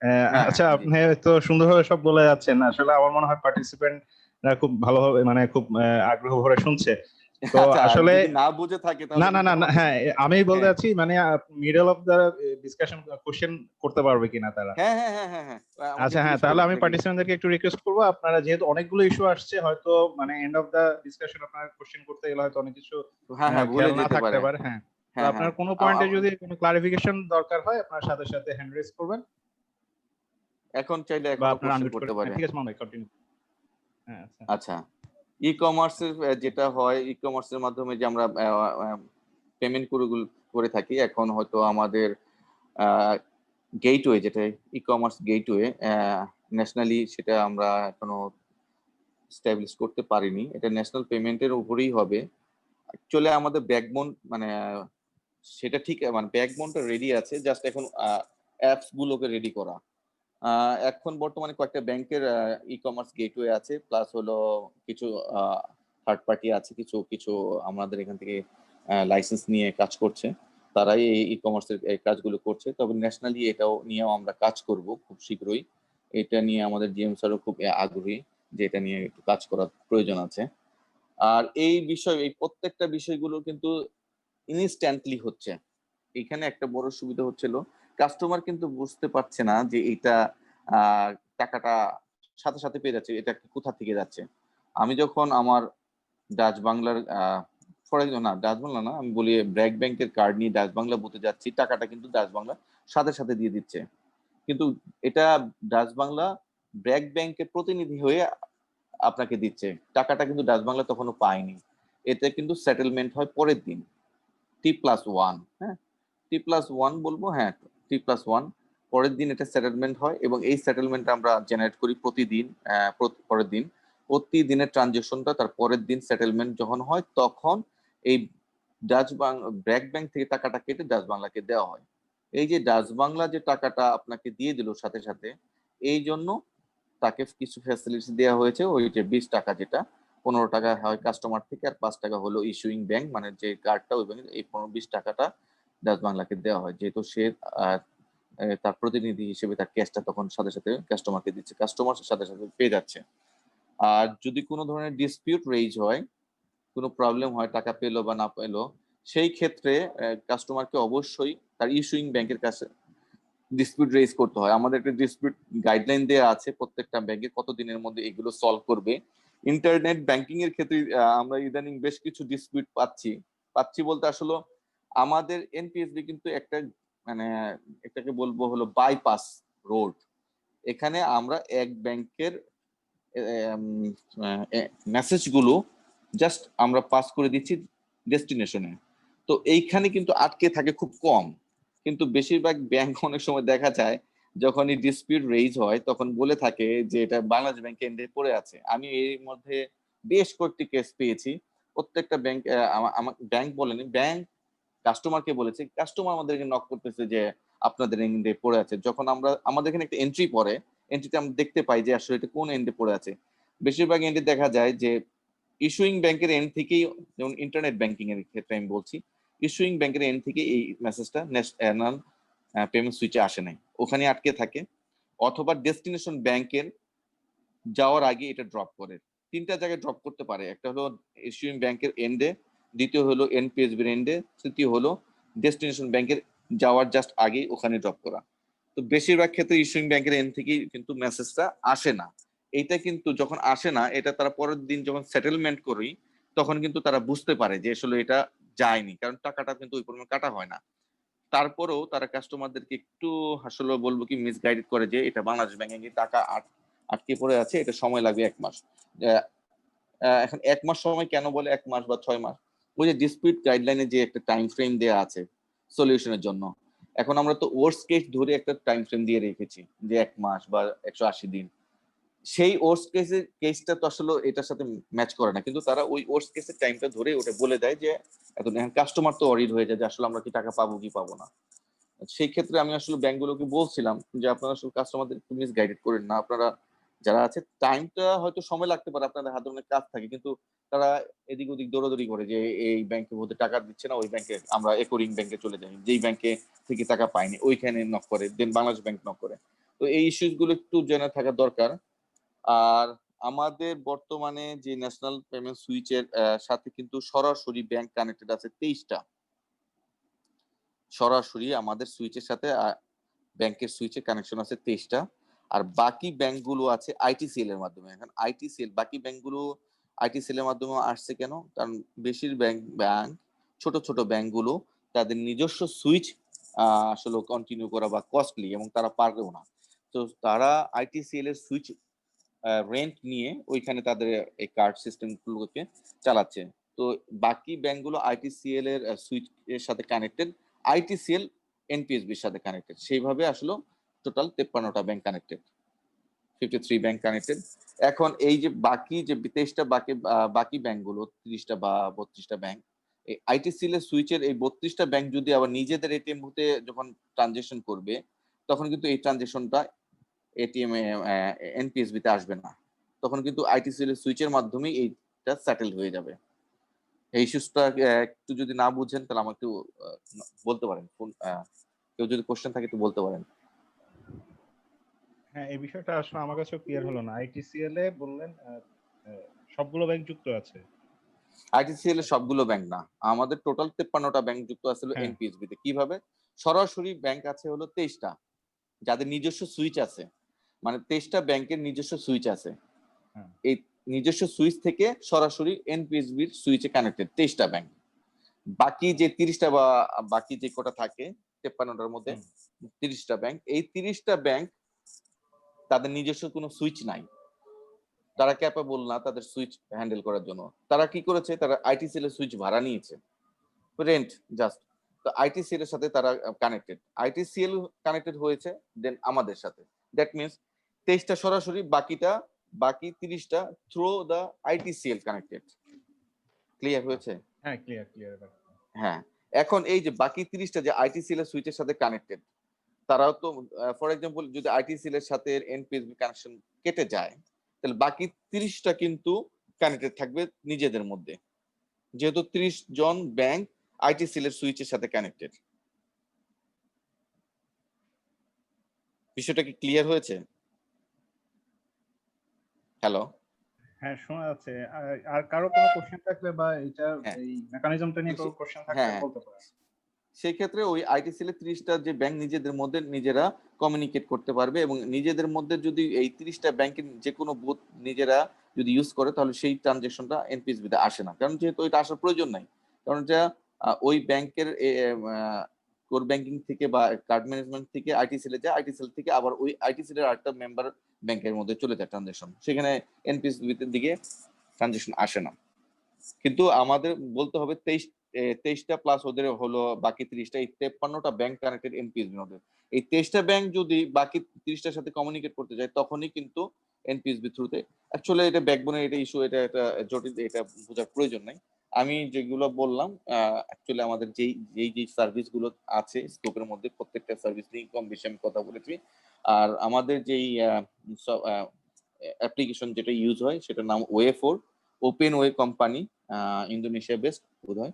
হ্যাঁ আচ্ছা, জি। আপনি তো সুন্দরভাবে সব বলে যাচ্ছেন, আসলে আমার মনে হয় পার্টিসিপেন্টরা খুব ভালোভাবে মানে খুব আগ্রহ ভরে শুনছে। তো আচ্ছা, আর আসলে যদি না বুঝে থাকে না তাহলে না কিন্তু না না, আমাদের হ্যাঁ আমি বলতে হ্যাঁ চাচ্ছি মানে middle of the discussion question করতে পারবে কিনা তারা। হ্যাঁ হ্যাঁ হ্যাঁ হ্যাঁ হ্যাঁ আমাকে আচ্ছা হ্যাঁ, জিজ্ঞেস তাহলে করুন আমি দেখি। পার্টিসিপেন্টদেরকে একটু রিকোয়েস্ট করবো, আপনারা যেহেতু অনেকগুলো ইস্যু আসছে, হয়তো মানে এন্ড অফ দা ডিসকাশন আপনার কোশ্চেন করতে গেলে হয়তো অনেক কিছু হ্যাঁ হ্যাঁ ভুলে খেয়াল না যেতে থাকতে পারে। পারে। হ্যাঁ, তো হ্যাঁ আপনার হ্যাঁ কোনো পয়েন্টে যদি কোনো ক্লারিফিকেশন দরকার হয় আপনার সাথে সাথে হ্যান্ড রেজ করবেন এখন চাইলে বা এখনো আপনার কোশ্চেন আনমিউট করে। করতে হ্যাঁ পারে। ঠিক আছে মামা, কন্টিনিউ। হ্যাঁ আচ্ছা। আচ্ছা, ই কমার্সের যেটা হয়, ই কমার্সের মাধ্যমে যে আমরা পেমেন্ট করে থাকি, এখন হয়তো আমাদের গেটওয়ে, যেটা ই কমার্স গেটওয়ে ন্যাশনালি, সেটা আমরা এখনো স্টাবলিশ করতে পারিনি। এটা ন্যাশনাল পেমেন্টের উপরেই হবে। অ্যাকচুয়ালি আমাদের ব্যাকবোন মানে সেটা ঠিক, মানে ব্যাকবোনটা রেডি আছে, জাস্ট এখন অ্যাপস গুলোকে রেডি করা। এখন বর্তমানে কয়েকটা ব্যাংকের ই কমার্স গেটওয়ে আছে, প্লাস হলো কিছু থার্ড পার্টি আছে, কিছু কিছু আমাদের এখান থেকে লাইসেন্স নিয়ে কাজ করছে, তারাই এই ই কমার্সের এই কাজগুলো করছে। তবে ন্যাশনালি এটাও নিয়েও আমরা কাজ করব খুব শীঘ্রই। এটা নিয়ে আমাদের জিএম স্যারও খুব আগ্রহী যে এটা নিয়ে একটু কাজ করার প্রয়োজন আছে। আর এই প্রত্যেকটা বিষয়গুলো কিন্তু ইনস্ট্যান্টলি হচ্ছে। এখানে একটা বড় সুবিধা হচ্ছিল, কাস্টমার কিন্তু বুঝতে পারছে না যে এটা আহ, টাকাটা সাথে সাথে পেয়ে যাচ্ছে, এটা কোথা থেকে যাচ্ছে। আমি যখন আমার ডাচ বাংলার ফর এক্সাম্পল না ডাচ বাংলা না, আমি বলি ব্র্যাক ব্যাংকের কার্ড নিয়ে ডাচ বাংলা বুথে যাচ্ছি, টাকাটা কিন্তু ডাচ বাংলা সাথে সাথে দিয়ে দিচ্ছে, কিন্তু এটা ডাচ বাংলা ব্র্যাক ব্যাংকের প্রতিনিধি হয়ে আপনাকে দিচ্ছে, টাকাটা কিন্তু ডাচ বাংলা তখনও পায়নি। এতে কিন্তু সেটেলমেন্ট হয় পরের দিন, T+1, হ্যাঁ, T+1 বলবো, হ্যাঁ T+1, পরের দিন এটা সেটেলমেন্ট হয় এবং এই সেটেলমেন্ট আমরা জেনারেট করি প্রতিদিন, পরের দিন প্রতিদিনের ট্রানজেকশনটা তার পরের দিন সেটেলমেন্ট যখন হয় তখন এই ব্র্যাক ব্যাংক থেকে টাকাটা কেটে ডাচ বাংলাকে দেওয়া হয়। এই যে ডাচ বাংলা যে টাকাটা আপনাকে দিয়ে দিল সাথে সাথে, এই জন্য তাকে কিছু ফ্যাসিলিটি দেওয়া হয়েছে, ওই যে 20 টাকা, যেটা 15 টাকা হয় কাস্টমার থেকে আর 5 টাকা হলো ইস্যুইং ব্যাংক, মানে যে কার্ডটা ওই ব্যাংকের, এই 15-20 টাকাটা ডাচ বাংলাকে দেওয়া হয়, যেহেতু সে তার প্রতিনিধি হিসেবে তার ক্যাশটা তখন সাথে সাথে কাস্টমারকে দিচ্ছে, কাস্টমার সাথে সাথে পেয়ে যাচ্ছে। আর যদি কোনো ধরনের ডিসপিউট রেইজ হয়, কোনো প্রবলেম হয়, টাকা পেলো বা না পেলো, সেই ক্ষেত্রে কাস্টমারকে অবশ্যই তার ইস্যুইং ব্যাংকের কাছে ডিসপিউট রেজ করতে হয়। আমাদের একটা ডিসপিউট গাইডলাইন দেওয়া আছে প্রত্যেকটা ব্যাংকে কত দিনের মধ্যে এগুলো সলভ করবে। ইন্টারনেট ব্যাংকিং এর ক্ষেত্রে আমরা ইদানিং বেশ কিছু ডিসপিউট পাচ্ছি বলতে আসলে আমাদের এনপিএসবি কিন্তু একটা, মানে এটাকে বলবো হলো বাইপাস রোড। এখানে আমরা এক ব্যাংকের মেসেজ গুলো জাস্ট আমরা পাস করে দিচ্ছি ডেস্টিনেশনে, তো এইখানে কিন্তু আটকে থাকে খুব কম, কিন্তু বেশিরভাগ ব্যাংক অনেক সময় দেখা যায় যখনই ডিসপিউট রেইজ হয় তখন বলে থাকে যে এটা বাংলাদেশ ব্যাংক এন্ডে পড়ে আছে। আমি এর মধ্যে বেশ কয়েকটি কেস পেয়েছি, প্রত্যেকটা ব্যাংক, আমার ব্যাংক বলেনি, ব্যাংক কাস্টমারকে বলেছে, কাস্টমার আমাদেরকে নক করতেছে যে আপনাদের এন্ডে পড়ে আছে, যখন আমাদের এখানে একটা এন্ট্রি পড়ে, এন্ট্রিতে আমরা দেখতে পাই যে আসলে এটা কোন এন্ডে পড়ে আছে। বেশিরভাগ এন্ডে দেখা যায় যে ইস্যুইং ব্যাংকের এন্ড থেকেই, যেমন ইন্টারনেট ব্যাংকিং এর ক্ষেত্রে আমি বলছি, ইস্যুইং ব্যাংকের এন্ড থেকে এই মেসেজটা ন্যাশনাল পেমেন্ট সুইচে আসে নাই, ওখানে আটকে থাকে, অথবা ডেস্টিনেশন ব্যাংকের যাওয়ার আগে এটা ড্রপ করে। তিনটা জায়গায় ড্রপ করতে পারে, একটা হলো ইস্যুইং ব্যাংকের এন্ডে, দ্বিতীয় হলো এনপিএসবির এন্ডে, তৃতীয় হলো ডেস্টিনেশন ব্যাংকের যাওয়ার জাস্ট আগে ওখানে ড্রপ করা। তো বেশিরভাগ ক্ষেত্রে ইস্যুইং ব্যাংকের এন্ড থেকেই কিন্তু মেসেজটা আসে না। এইটা কিন্তু যখন আসে না, এটা তারা পরের দিন যখন সেটেলমেন্ট করি তখন কিন্তু তারা বুঝতে পারে যে আসলে এটা যায়নি, কারণ টাকাটা কিন্তু ওই পরিমাণ কাটা হয় না। তারপরেও তারা কাস্টমারদেরকে একটু আসলে বলবো কি মিসগাইডেড করে যে এটা বাংলাদেশ ব্যাংকে টাকা আটকে পড়ে আছে, এটা সময় লাগবে 1 মাস। এখন 1 মাস সময় কেন বলে, 1 মাস বা 6 মাস, ওই যে ডিসপিউট গাইডলাইনে যে একটা টাইম ফ্রেম দেওয়া আছে সলিউশনের জন্য, এখন আমরা তো ওয়ার্স্ট কেস ধরে একটা টাইম ফ্রেম দিয়ে রেখেছি যে 1 মাস বা 180 দিন। সেই ওয়ার্স্ট কেসটা তো আসলে এটার সাথে ম্যাচ করে না, কিন্তু তারা ওই ওয়ার্স্ট কেসের টাইমটা ধরে ওটা বলে দেয় যে এত, কাস্টমার তো অরিড হয়ে যায় যে আসলে আমরা কি টাকা পাবো কি পাবো না। সেই ক্ষেত্রে আমি আসলে ব্যাংকগুলোকে বলছিলাম যে আপনারা আসলে কাস্টমারদের একটু মিসগাইডেড করেন না, আপনারা যারা আছে টাইমটা হয়তো সময় লাগতে পারে, আপনাদের হাতে অনেক কাজ থাকে, কিন্তু তারা এদিক ওদিক দৌড়াদৌড়ি করে যে এই ব্যাংকের মধ্যে টাকা দিচ্ছে না, ওই ব্যাংকে আমরা একরিং ব্যাংকে চলে যাই, যেই ব্যাংকে থেকে টাকা পাইনি ওইখানে নক করে, দেন বাংলাদেশ ব্যাংক নক করে। তো এই ইস্যুস গুলো একটু জানা থাকা দরকার। আর আমাদের বর্তমানে যে ন্যাশনাল পেমেন্ট সুইচের সাথে কিন্তু সরাসরি ব্যাংক কানেক্টেড আছে 23টা, সরাসরি আমাদের সুইচের সাথে ব্যাংকের সুইচে কানেকশন আছে 23টা। আর বাকি ব্যাংকগুলো আছে আইটিসিএল এর মাধ্যমে। এখন আইটিসিএল বাকি ব্যাংকগুলো আইটিসিএল এর মাধ্যমে আসছে কেন, কারণ বেশির ব্যাংক ছোট ছোট ব্যাংকগুলো তাদের নিজস্ব সুইচ আসলে কন্টিনিউ করা বা কস্টলি, এবং তারা পারবেও না, তো তারা আইটিসিএল এর সুইচ রেন্ট নিয়ে ওইখানে তাদের এই কার্ড সিস্টেম গুলোকে চালাচ্ছে। তো বাকি ব্যাংকগুলো আইটিসিএল এর সুইচ এর সাথে কানেক্টেড, আইটিসিএল এনপিএসবির সাথে কানেক্টেড, সেইভাবে আসলে টোটাল 53টা ব্যাংক কানেক্টেড, 53 ব্যাংক কানেক্টেড। এখন এই যে বাকি যে 23টা বাকি ব্যাংকগুলো, 30টা বা 32টা ব্যাংক, এই আইটিসিএল এর সুইচের এই 32টা ব্যাংক যদি আবার নিজেদের এটিএম বুথে যখন ট্রানজেকশন করবে, তখন কিন্তু এই ট্রানজেকশনটা এটিএম এ এনপিএসবি তে আসবে না, তখন কিন্তু আইটিসিএল এর সুইচের মাধ্যমেই এইটা সেটেল হয়ে যাবে। এই ইস্যুসটা একটু যদি না বুঝেন তাহলে আমাকে একটু বলতে পারেন, কেউ যদি কোশ্চেন থাকে একটু বলতে পারেন। হ্যাঁ, এই বিষয়টা আসলে আমার কাছেও ক্লিয়ার হলো না। আইটিসিএল এ বললেন সবগুলো ব্যাংক যুক্ত আছে? আইটিসিএল এর সবগুলো ব্যাংক না, আমাদের টোটাল 53টা ব্যাংক যুক্ত আছে হ্যাঁ। এনপিএসবি তে। কিভাবে? সরাসরি ব্যাংক আছে হলো 23টা, যাদের নিজস্ব সুইচ আছে, মানে 23টা ব্যাংকের নিজস্ব সুইচ আছে। হ্যাঁ। এই নিজস্ব সুইচ থেকে সরাসরি এনপিএসবির সুইচে কানেক্টেড 23টা ব্যাংক। বাকি যে 30টা বা বাকি যে কটা থাকে 53টার মধ্যে 30টা ব্যাংক, এই 30টা ব্যাংক তাদের নিজস্ব কোনো সুইচ নাই, তারা ক্যাপাবল না তাদের সুইচ হ্যান্ডেল করার জন্য। তারা কি করেছে, তারা আইটিসিএল এর সুইচ ভাড়া নিয়েছে, রেন্ট জাস্ট। তো আইটিসিএল এর সাথে তারা কানেক্টেড, আইটিসিএল কানেক্টেড হয়েছে দেন আমাদের সাথে। দ্যাট মিনস 23টা সরাসরি, বাকি 30টা through the ITCL connected. Clear হয়েছে? হ্যাঁ, ক্লিয়ার ক্লিয়ার। হ্যাঁ, এখন এই যে বাকি 30টা যে আইটিসিএল এর সুইচের সাথে কানেক্টেড, তারাও তো ফর এক্সাম্পল যদি আইটিসিএল এর সাথে এনপিএসবি কানেকশন কেটে যায়, তাহলে বাকি 30টা কিন্তু কানেক্টেড থাকবে নিজেদের মধ্যে, যেহেতু 30 জন ব্যাংক আইটিসিএল এর সুইচের সাথে কানেক্টেড। বিষয়টা কি ক্লিয়ার হয়েছে? হ্যালো? হ্যাঁ, শোনা যাচ্ছে। আর কারো কোনো কোশ্চেন থাকলে বা এটা হ্যাঁ এই মেকানিজমটা নিয়ে কোনো কোশ্চেন থাকলে হ্যাঁ, বলতে পারেন। সেই ক্ষেত্রে ওই আইটিসিএল এর 30টা যে ব্যাংক নিজেদের মধ্যে নিজেরা কমিউনিকেট করতে পারবে, এবং নিজেদের মধ্যে যদি এই 30টা ব্যাংকের যে কোনো বুথ নিজেরা যদি ইউজ করে, তাহলে সেই ট্রানজেকশনটা এনপিএসবি তে আসে না, কারণ যেহেতু এটা আসার প্রয়োজন নাই। কারণ এটা ওই ব্যাংকের কোর ব্যাংকিং থেকে বা কার্ড ম্যানেজমেন্ট থেকে আইটিসিএল এ যায়, আইটিসিএল থেকে আবার ওই আইটিসিএল এর আরেকটা মেম্বার ব্যাংকের মধ্যে চলে যায় ট্রানজেকশন, সেখানে এনপিএসবি এর দিকে ট্রানজেকশন আসে না। কিন্তু আমাদের বলতে হবে 23টা প্লাস ওদের হলো বাকি 30টা, এই 53টা ব্যাংক কানেক্টেড এনপিএসবি নোডে। এই 23টা ব্যাংক যদি বাকি 30টার সাথে কমিউনিকেট করতে যায়, তখনই কিন্তু এনপিএসবি থ্রুতে। অ্যাকচুয়ালি এটা ব্যাকবোনের এটা ইস্যু, এটা একটা জটিল, এটা বোঝার প্রয়োজন নাই। আমি যেগুলো বললাম অ্যাকচুয়ালি আমাদের যেই সার্ভিস গুলো আছে স্কোপের মধ্যে, প্রত্যেকটা সার্ভিস নিয়ে কম বেশি আমি কথা বলেছি। আর আমাদের যেই অ্যাপ্লিকেশন যেটা ইউজ হয় সেটার নাম ওয়ে4, OpenWay company, Indonesia based বোধহয়।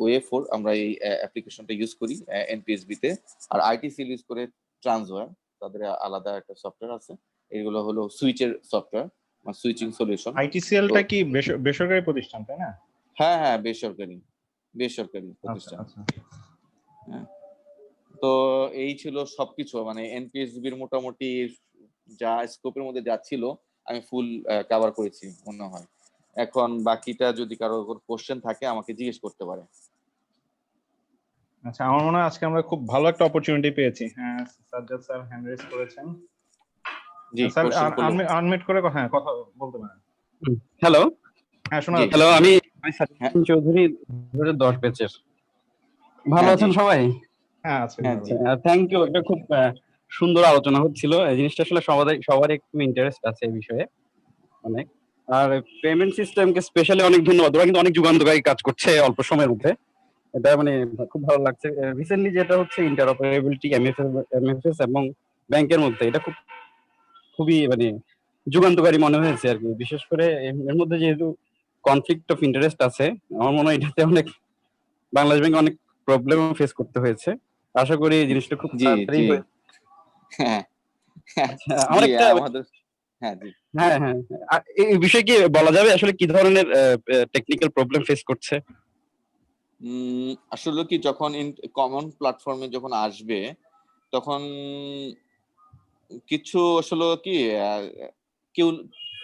ওয়ে4 আমরা এই অ্যাপ্লিকেশনটা ইউজ করি এনপিএসবি তে। আর আইটিসিএল ইউজ করে ট্রান্সওয়্যার, তাদের আলাদা একটা সফটওয়্যার আছে। এগুলো হলো সুইচের সফটওয়্যার, সুইচিং সলিউশন। আইটিসিএল তো টা কি বেসরকারি প্রতিষ্ঠান, তাই না? হ্যাঁ হ্যাঁ, বেসরকারি আচ্ছা প্রতিষ্ঠান। আচ্ছা। হ্যাঁ, তো এই ছিল সবকিছু, মানে এনপিএসবির মোটামুটি যা স্কোপের মধ্যে যা ছিল আমি ফুল কভার করেছি মনে হয়। এখন বাকিটা যদি কারো কোশ্চেন থাকে আমাকে জিজ্ঞেস করতে পারে। আচ্ছা, আমার মনে হয় আজকে আমরা খুব ভালো একটা অপরচুনিটি পেয়েছি। হ্যাঁ, সাজ্জাদ স্যার হ্যান্ড রেজ করেছেন। জি, স্যার কোশ্চেন করলো। আনমিউট করে কথা বলতে পারেন। হ্যালো হ্যাঁ, শোনা জি যাচ্ছে। হ্যালো আমি হ্যাঁ সাজ্জাদ চৌধুরী 2010 ব্যাচের। ভালো হ্যাঁ জি আছেন সবাই? হ্যাঁ, আছে হ্যাঁ ভালো। জি থ্যাংক ইউ। এটা খুব সুন্দর আলোচনা হচ্ছিল। এই জিনিসটা আসলে সবারই একটু ইন্টারেস্ট আছে এই বিষয়ে অনেক। আর পেমেন্ট সিস্টেমকে স্পেশালি অনেক ধন্যবাদ। ওরা কিন্তু অনেক যুগান্তকারী কাজ করছে অল্প সময়ের মধ্যে। এটা মানে খুব ভালো লাগছে। রিসেন্টলি যেটা হচ্ছে ইন্টারঅপারেবিলিটি এমএফএস এবং ব্যাংকের মধ্যে, এটা খুবই মানে যুগান্তকারী মনে হয়েছে আর কি। বিশেষ করে এর মধ্যে যেহেতু কনফ্লিক্ট অফ ইন্টারেস্ট আছে, আমার মনে হয় এটাতে অনেক বাংলাদেশ ব্যাংক অনেক প্রবলেম ফেস করতে হয়েছে। আশা করি এই জিনিসটা খুব জি তাড়াতাড়ি জি হয়ে। হ্যাঁ হ্যাঁ, আচ্ছা, জি আমার একটা আমাদের হ্যাঁ জি হ্যাঁ হ্যাঁ এই বিষয়ে কি বলা যাবে আসলে কি ধরনের টেকনিক্যাল প্রবলেম ফেস করছে? আসলে কি যখন কমন প্ল্যাটফর্মে যখন আসবে, তখন কিছু আসলে কি কেউ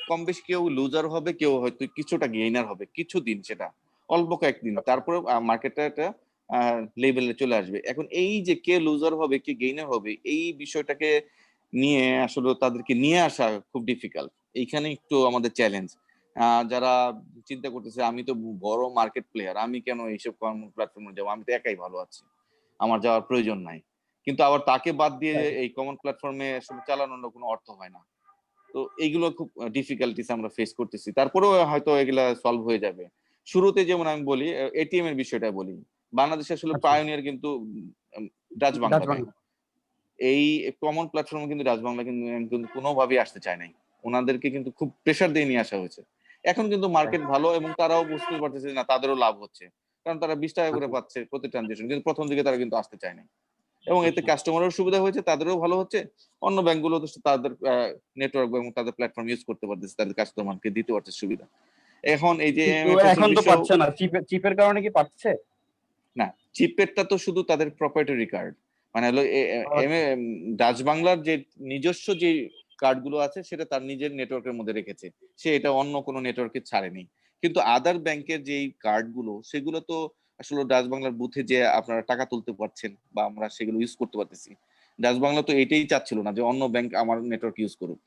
কম বেশি কেউ লুজার হবে, কেউ হয়তো কিছুটা গেইনার হবে কিছুদিন, সেটা অল্প কয়েকদিন, তারপরে মার্কেটটা একটা লেভেলে চলে আসবে। এখন এই যে কে লুজার হবে কে গেইনার হবে, এই বিষয়টাকে নিয়ে আসলে তাদেরকে নিয়ে আসা খুব ডিফিকাল্ট। এইখানে একটু আমাদের চ্যালেঞ্জ। যারা চিন্তা করতেছে আমি তো বড় মার্কেট প্লেয়ার, আমি কেন এইসব প্ল্যাটফর্মে যাবো, আমি তো একাই ভালো আছি, আমার যাওয়ার প্রয়োজন নাই। কিন্তু আবার তাকে বাদ দিয়ে এই কমন প্ল্যাটফর্মে আসলে চালানোর কোনো অর্থ হয় না। তো এইগুলো খুব ডিফিকাল্টিস আমরা ফেস করতেছি, তারপরেও হয়তো এগুলা সলভ হয়ে যাবে। শুরুতে যেমন আমি বলি এটিএম এর বিষয়টা বলি, বাংলাদেশে আসলে আচ্ছা, পায়োনিয়ার কিন্তু Dutch Dutch Bangla bank. Bangla. এই কমন প্ল্যাটফর্মে কিন্তু ডাচ বাংলা কিন্তু কোনোভাবেই আসতে চায় নাই, ওনাদেরকে কিন্তু খুব প্রেসার দিয়ে নিয়ে আসা হয়েছে। এখন কিন্তু মার্কেট ভালো এবং তারাও বুঝতে পারতেছে না তাদেরও লাভ হচ্ছে, কারণ তারা 20 টাকা করে আচ্ছা পাচ্ছে প্রতি ট্রানজেকশন, কিন্তু প্রথম দিকে তারা কিন্তু আসতে চায় না। এবং এতে আচ্ছা কাস্টমারের সুবিধা হয়েছে, তাদেরও ভালো হচ্ছে, অন্য ব্যাংকগুলো তো তাদের নেটওয়ার্ক এবং তাদের প্ল্যাটফর্ম ইউজ করতে পারতেছে, তাদের কাস্টমারকে দিতে পারছে সুবিধা। এখন এই যে কিন্তু এমএফএস এর এখন তো বিষয়, পাচ্ছে না, চিপের কারণে কি পাচ্ছে? না চিপেরটা তো শুধু তাদের প্রপ্রাইটারি কার্ড, মানে হলো আচ্ছা ডাচ বাংলার যে নিজস্ব যে কার্ড গুলো আছে সেটা তার নিজের নেটওয়ার্কের মধ্যে রেখেছে, সে এটা অন্য কোনো নেটওয়ার্কে ছাড়েনি। কিন্তু আদার ব্যাংকের যে কার্ড গুলো সেগুলো তো আসলে ডাচ বাংলার বুথে যে আপনারা টাকা তুলতে পারছেন বা আমরা সেগুলো ইউজ করতে পারতেছি। ডাচ বাংলা তো এটাই চাচ্ছিল না যে অন্য ব্যাংক আমার নেটওয়ার্ক ইউজ করুক।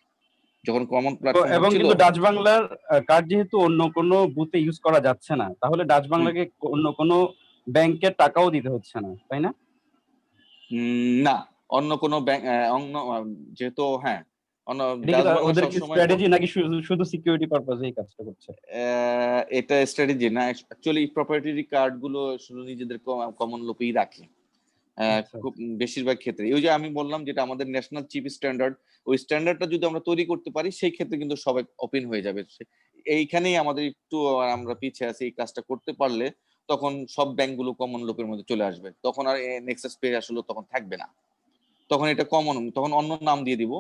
যখন কমন প্ল্যাটফর্ম এবং হচ্ছিল, কিন্তু ডাচ বাংলার কার্ড যেহেতু অন্য কোনো বুথে ইউজ করা যাচ্ছে না, তাহলে ডাচ হুম, বাংলাকে অন্য কোনো ব্যাংকের টাকাও দিতে হচ্ছে না, তাই না? না, অন্য কোনো ব্যাংক অন্য যেহেতু হ্যাঁ, অন্য এটা কি ডাচ বাংলা ওদের কি সবসময় স্ট্র্যাটেজি নাকি শুধু শুধু সিকিউরিটি পারপাসে এই কাজটা করছে? এটা স্ট্র্যাটেজি না, অ্যাকচুয়ালি প্রপ্রাইটারি কার্ড গুলো শুধু নিজেদের কমন লোকেই রাখে। আচ্ছা খুব বেশিরভাগ ক্ষেত্রে ওই যে আমি বললাম যেটা আমাদের ন্যাশনাল চিপ স্ট্যান্ডার্ড, ওই স্ট্যান্ডার্ডটা যদি আমরা তৈরি করতে পারি সেই ক্ষেত্রে কিন্তু সবাই ওপেন হয়ে যাবে। এইখানেই আমাদের একটু আমরা পিছিয়ে আছি। এই কাজটা করতে পারলে তখন সব ব্যাংকগুলো কমন লোকের মধ্যে চলে আসবে, তখন আর নেক্সাস পে আসলে তখন থাকবে না, তখন এটা কমন, তখন অন্য নাম দিয়ে দিব।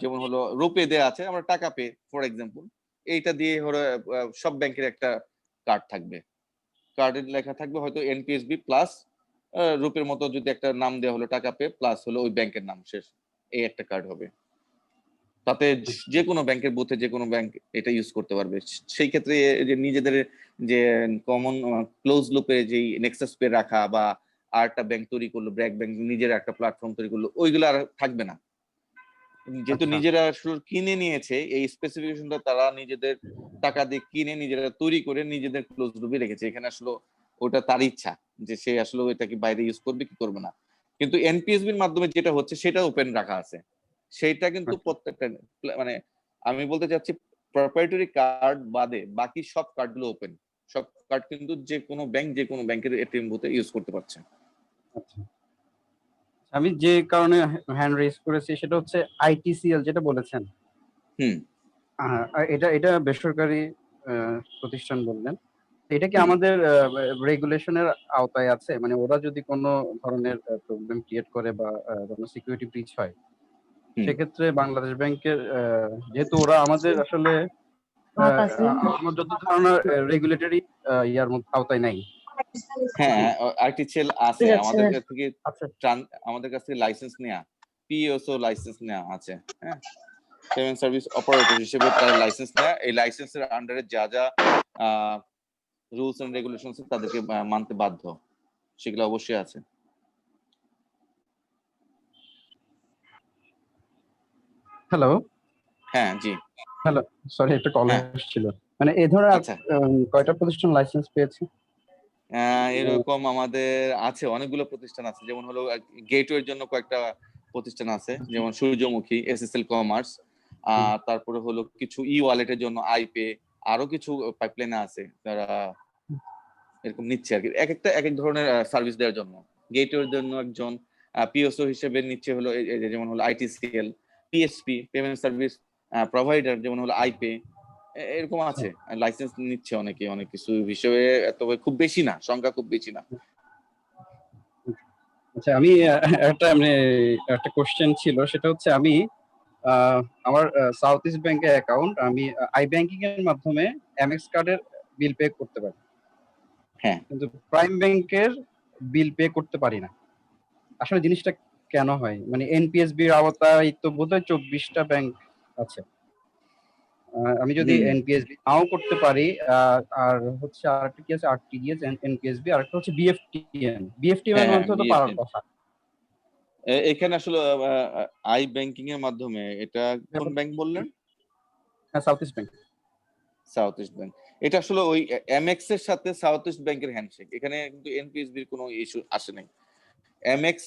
যেমন হলো রুপে দেয়া আছে, আমরা টাকা পে ফর এক্সাম্পল, এইটা দিয়ে হলো সব ব্যাংকের একটা কার্ড থাকবে, কার্ডের লেখা থাকবে হয়তো এনপিএসবি প্লাস রূপের মতো যদি একটা নাম দেওয়া হলো টাকা পে প্লাস হলো ওই ব্যাংকের নাম শেষ, এই একটা কার্ড হবে। তাতে যে কোনো ব্যাংকের বুথে যে কোনো ব্যাংক এটা ইউজ করতে পারবে। সেই ক্ষেত্রে যে নিজেদের যে কমন ক্লোজ লুপে যে নেক্সাস পে রাখা বা আর একটা ব্যাংক তৈরি করলো, ব্র্যাক ব্যাংক নিজের একটা প্ল্যাটফর্ম তৈরি করলো, ওইগুলো আর থাকবে না। যেহেতু আচ্ছা নিজেরা আসলে কিনে নিয়েছে এই স্পেসিফিকেশনটা, তারা নিজেদের টাকা দিয়ে কিনে নিজেরা তৈরি করে নিজেদের ক্লোজ লুপে রেখেছে। এখানে আসলে ওটা তার ইচ্ছা যে সে আসলে এটাকে বাইরে ইউজ করবে কি করবে না। কিন্তু এনপিএসবির মাধ্যমে যেটা হচ্ছে সেটা ওপেন রাখা আছে, সেইটা কিন্তু আচ্ছা প্রত্যেকটা মানে আমি বলতে চাচ্ছি প্রপ্রাইটারি কার্ড বাদে বাকি সব কার্ডগুলো ওপেন, সব কার্ড কিন্তু যে কোনো ব্যাংক যে কোনো ব্যাংকের এটিএম বুথে ইউজ করতে পারছে। আচ্ছা। আমি যে কারণে হ্যান্ড রেজ করেছি সেটা হচ্ছে আইটিসিএল যেটা বলেছেন। হুম, এটা এটা বেসরকারি প্রতিষ্ঠান বললেন। এটা কি হুম, আমাদের রেগুলেশনের আওতায় আছে? মানে ওরা যদি কোনো ধরনের প্রবলেম ক্রিয়েট করে বা কোনো সিকিউরিটি ব্রিচ হয়, হুম। সেক্ষেত্রে বাংলাদেশ ব্যাংকের যেহেতু ওরা আমাদের আসলে আমার যত ধারণা রেগুলেটরি ইয়ার মধ্যে আওতায় নাই। হ্যাঁ, আর্টিফিশিয়াল আছে যাচ্ছে আমাদের কাছ থেকে, আচ্ছা আমাদের কাছ থেকে লাইসেন্স নেয়া, পিএসও লাইসেন্স নেওয়া আছে। হ্যাঁ, পেমেন্ট সার্ভিস অপারেটর হিসেবে তার লাইসেন্স নেয়া, এই লাইসেন্সের আন্ডারে যা যা রুলস এন্ড রেগুলেশনস তাদেরকে মানতে বাধ্য, সেগুলো অবশ্যই আছে। হ্যালো হ্যাঁ, জি, হ্যালো সরি একটা কল হ্যাঁ, এসেছিল। মানে এই ধরনের আর আচ্ছা। কয়টা প্রতিষ্ঠান লাইসেন্স পেয়েছে? এরকম আমাদের আছে অনেকগুলো প্রতিষ্ঠান আছে, যেমন হলো গেটওয়ের জন্য কয়েকটা প্রতিষ্ঠান আছে, যেমন সূর্যমুখী, এসএসএল কমার্স, তারপরে হলো কিছু ই ওয়ালেটের জন্য আইপে, আরো কিছু পাইপলাইনে আছে যারা এরকম নিচ্ছে আর কি, এক একটা এক এক ধরনের সার্ভিস দেওয়ার জন্য। গেটওয়ের জন্য একজন পিএসও হিসেবে নিচ্ছে হলো যেমন হলো ITCL, PSP payment service provider যেমন হলো আইপে, এরকম আছে। লাইসেন্স নিচ্ছে অনেকে অনেক কিছু হিসেবে, তবে খুব বেশি না, সংখ্যা খুব বেশি না। আচ্ছা আমি একটা কোশ্চেন ছিল সেটা হচ্ছে আমি আমার সাউথ ইস্ট ব্যাংকে অ্যাকাউন্ট আমি আই ব্যাংকিং এর মাধ্যমে এমএক্স কার্ডের বিল পে করতে পারি, হ্যাঁ, কিন্তু প্রাইম ব্যাংকের বিল পে করতে পারি না। আসলে জিনিসটা কেন হয়? মানে এনপিএসবির আওতায় তো বোধহয় 24টা ব্যাংক আছে। আমি যদি হুম, এনপিএসবি নাও করতে পারি, আর হচ্ছে আরেকটা কি আছে আরটিজিএস এনপিএসবি, আরেকটা হচ্ছে বিএফটিএম। বিএফটিএম হ্যাঁ, এর হ্যাঁ, মধ্যে তো পারার বিএফএম। কথা। এখানে আসলে আই ব্যাংকিং এর মাধ্যমে, এটা কোন ব্যাংক বললেন? হ্যাঁ, south east bank. South east bank. এটা আসলে ওই এমএক্স এর সাথে সাউথ ইস্ট ব্যাংকের হ্যান্ডশেক, এখানে কিন্তু এনপিএসবির কোনো ইস্যু আসে নাই। এমএক্স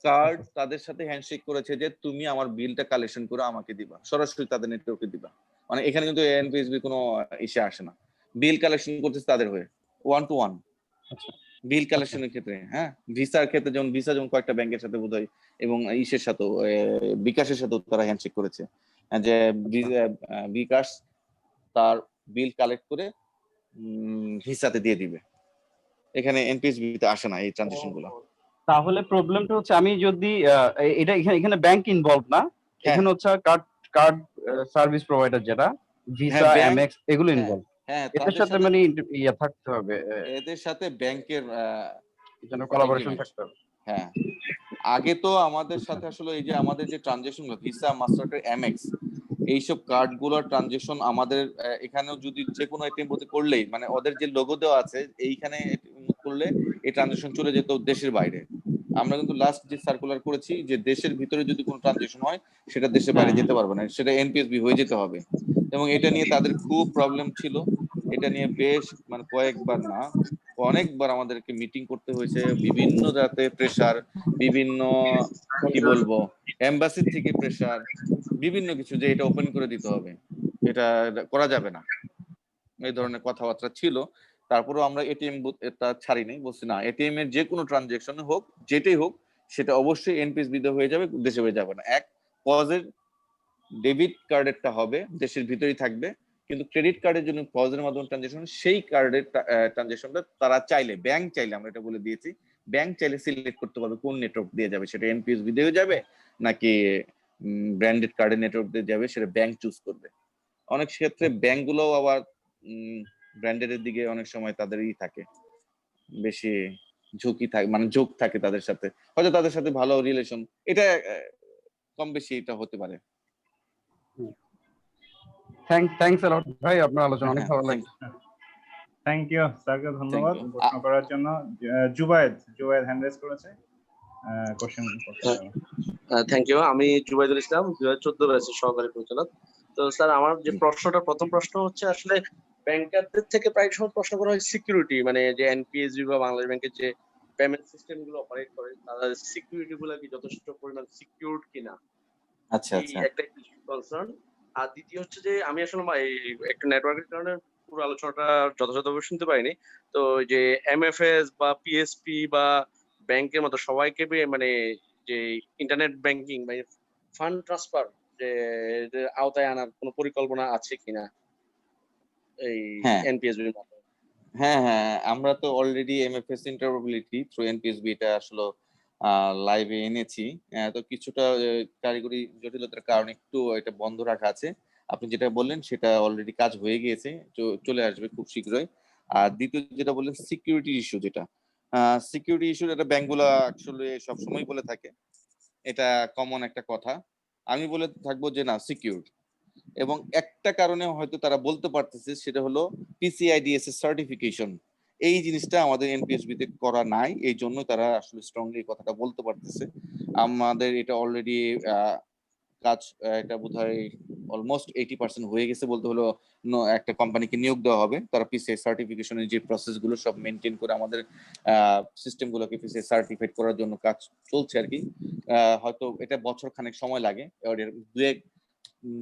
কার্ড আচ্ছা তাদের সাথে হ্যান্ডশেক করেছে যে তুমি আমার বিলটা কালেকশন করে আমাকে দিবা, সরাসরি তাদের নেটওয়ার্কে দিবা। মানে এখানে কিন্তু এনপিএসবি কোনো ইস্যু আসে না, বিল কালেকশন করতেছে তাদের হয়ে, ওয়ান টু ওয়ান আচ্ছা বিল আচ্ছা কালেকশনের ক্ষেত্রে। হ্যাঁ, ভিসার ক্ষেত্রে যেমন ভিসা যেমন কয়েকটা ব্যাংকের সাথে বোধহয় এবং ইসের সাথেও বিকাশের সাথেও তারা হ্যান্ডশেক করেছে, যে আচ্ছা বিকাশ তার বিল কালেক্ট করে ভিসাতে দিয়ে দিবে। এখানে এনপিএসবি তে আসে না এই ট্রানজিশন গুলো। তাহলে প্রবলেমটা হচ্ছে আমি যদি এটা এখানে এখানে ব্যাংক ইনভলভ না, হ্যাঁ, এখানে হচ্ছে কার্ড কার্ড সার্ভিস প্রোভাইডার যেটা হ্যাঁ, ভিসা ব্যাংক, এমএক্স এগুলো হ্যাঁ, ইনভলভ। হ্যাঁ, এদের তাদের সাথে সাথে, মানে ইয়া থাকতে হবে, এদের সাথে ব্যাংকের যেন কোলাবোরেশন এগ্রিমেন্ট। থাকতে হবে। হ্যাঁ, আগে তো আমাদের আচ্ছা সাথে আসলে এই যে আমাদের যে ট্রানজেকশন গুলো ভিসা মাস্টারকার্ড এমএক্স, এইসব কার্ড গুলোর ট্রানজেকশন আমাদের এখানেও যদি যে কোনো এটিএম বুথে করলেই, মানে ওদের যে লোগো দেওয়া আছে এইখানে করলে এই ট্রানজাকশন চলে যেত দেশের বাইরে। আমরা কিন্তু লাস্ট যে সার্কুলার করেছি যে দেশের ভিতরে যদি কোনো ট্রানজাকশন হয় সেটা দেশের বাইরে যেতে পারবে না, সেটা এনপিএসবি হয়ে যেতে হবে। এবং এটা নিয়ে তাদের খুব প্রবলেম ছিল। এটা নিয়ে বেশ মানে কয়েকবার না অনেকবার আমাদেরকে মিটিং করতে হয়েছে, বিভিন্ন জাতে প্রেসার, বিভিন্ন কি বলবো এমবাসি থেকে প্রেসার, বিভিন্ন কিছু যে এটা ওপেন করে দিতে হবে, এটা করা যাবে না, এই ধরনের কথাবার্তা ছিল। তারপরেও আমরা এটিএম এটা ছাড়ি নাই, বলছি না এটিএম এর যে কোনো ট্রানজাকশন হোক যেটাই হোক সেটা অবশ্যই এনপিএসবি তে হয়ে যাবে, দেশে হয়ে যাবে না। এক পজের ডেবিট কার্ডেরটা হবে দেশের ভিতরেই থাকবে, কিন্তু ক্রেডিট কার্ডের জন্য পজের মাধ্যমে ট্রানজাকশন, সেই কার্ডের ট্রানজাকশনটা তারা চাইলে, ব্যাংক চাইলে, আমরা এটা বলে দিয়েছি, ব্যাংক চাইলে সিলেক্ট করতে পারবে কোন নেটওয়ার্ক দিয়ে যাবে, সেটা এনপিএসবি দিয়ে যাবে নাকি ব্র্যান্ডেড কার্ডের নেটওয়ার্ক দিয়ে যাবে, সেটা ব্যাংক চুজ করবে। অনেক ক্ষেত্রে ব্যাংকগুলোও আবার ব্র্যান্ডেড এর দিকে অনেক সময় তাদেরই থাকে বেশি ঝুঁকি থাকে, মানে ঝোঁক থাকে তাদের সাথে, হয়তো তাদের সাথে ভালো রিলেশন, এটা কম বেশি এটা হতে পারে। থ্যাঙ্কস আ লট ভাই, আপনার আলোচনা অনেক ভালো লাগছে। থ্যাংক ইউ স্যারকে ধন্যবাদ প্রশ্ন করার জন্য। জুবায়েদ হ্যান্ড রেজ করেছে, কোশ্চেন করতে হবে। Thank you. আমি জুবাইদুল ইসলাম, 2014 ব্যাচের সহকারী পরিচালক। তো স্যার আমার যে প্রশ্নটা, প্রথম প্রশ্ন হচ্ছে আসলে ব্যাংকারদের থেকে প্রায় সময় প্রশ্ন করা হয় সিকিউরিটি, মানে যে এনপিএসবি বা বাংলাদেশ ব্যাংকের যে পেমেন্ট সিস্টেম গুলো অপারেট করে তাদের সিকিউরিটি গুলো কি যথেষ্ট পরিমাণ সিকিউরড কিনা, আচ্ছা আচ্ছা, একটা কনসার্ন। আর দ্বিতীয় হচ্ছে যে আমি আসলে একটা নেটওয়ার্কের কারণে পুরো আলোচনাটা যথাযথভাবে শুনতে পাইনি। তো যে এমএফএস বা পিএসপি বা ব্যাংকের মতো সবাইকে মানে যে ইন্টারনেট ব্যাংকিং মানে ফান্ড ট্রান্সফার যে আওতায় আনার কোনো পরিকল্পনা আছে কিনা এই হ্যাঁ এনপিএসবির মাধ্যমে? হ্যাঁ হ্যাঁ, আমরা তো already MFS interoperability through NPSB এটা আসলে লাইভে এনেছি। তো কিছুটা কারিগরি জটিলতার কারণে একটু এটা বন্ধ রাখা আছে। আপনি যেটা বললেন সেটা অলরেডি কাজ হয়ে গিয়েছে, চলে আসবে খুব শীঘ্রই। আর দ্বিতীয় যেটা বললেন সিকিউরিটি ইস্যু, যেটা সিকিউরিটি ইস্যু, এটা ব্যাংকগুলো আসলে সবসময় বলে থাকে, এটা কমন একটা কথা। আমি বলে থাকবো যে না সিকিউর, এবং একটা কারণে হয়তো তারা বলতে পারতেছে, সেটা হলো পিসিআইডিএস এর সার্টিফিকেশন। এই জিনিসটা আমাদের এনপিএসবি তে করা নাই, এই জন্য তারা আসলে স্ট্রংলি কথাটা বলতে পারতেছে। আমাদের এটা অলরেডি কাজ, এটা বোধহয় অলমোস্ট 80% হয়ে গেছে বলতে হলো। একটা কোম্পানিকে নিয়োগ দেওয়া হবে, তারা পিসিআই সার্টিফিকেশনের যে প্রসেস গুলো সব মেনটেন করে আমাদের সিস্টেম গুলোকে পিসিআই সার্টিফাইড করার জন্য কাজ চলছে আর কি। হয়তো এটা বছর খানেক সময় লাগে, এর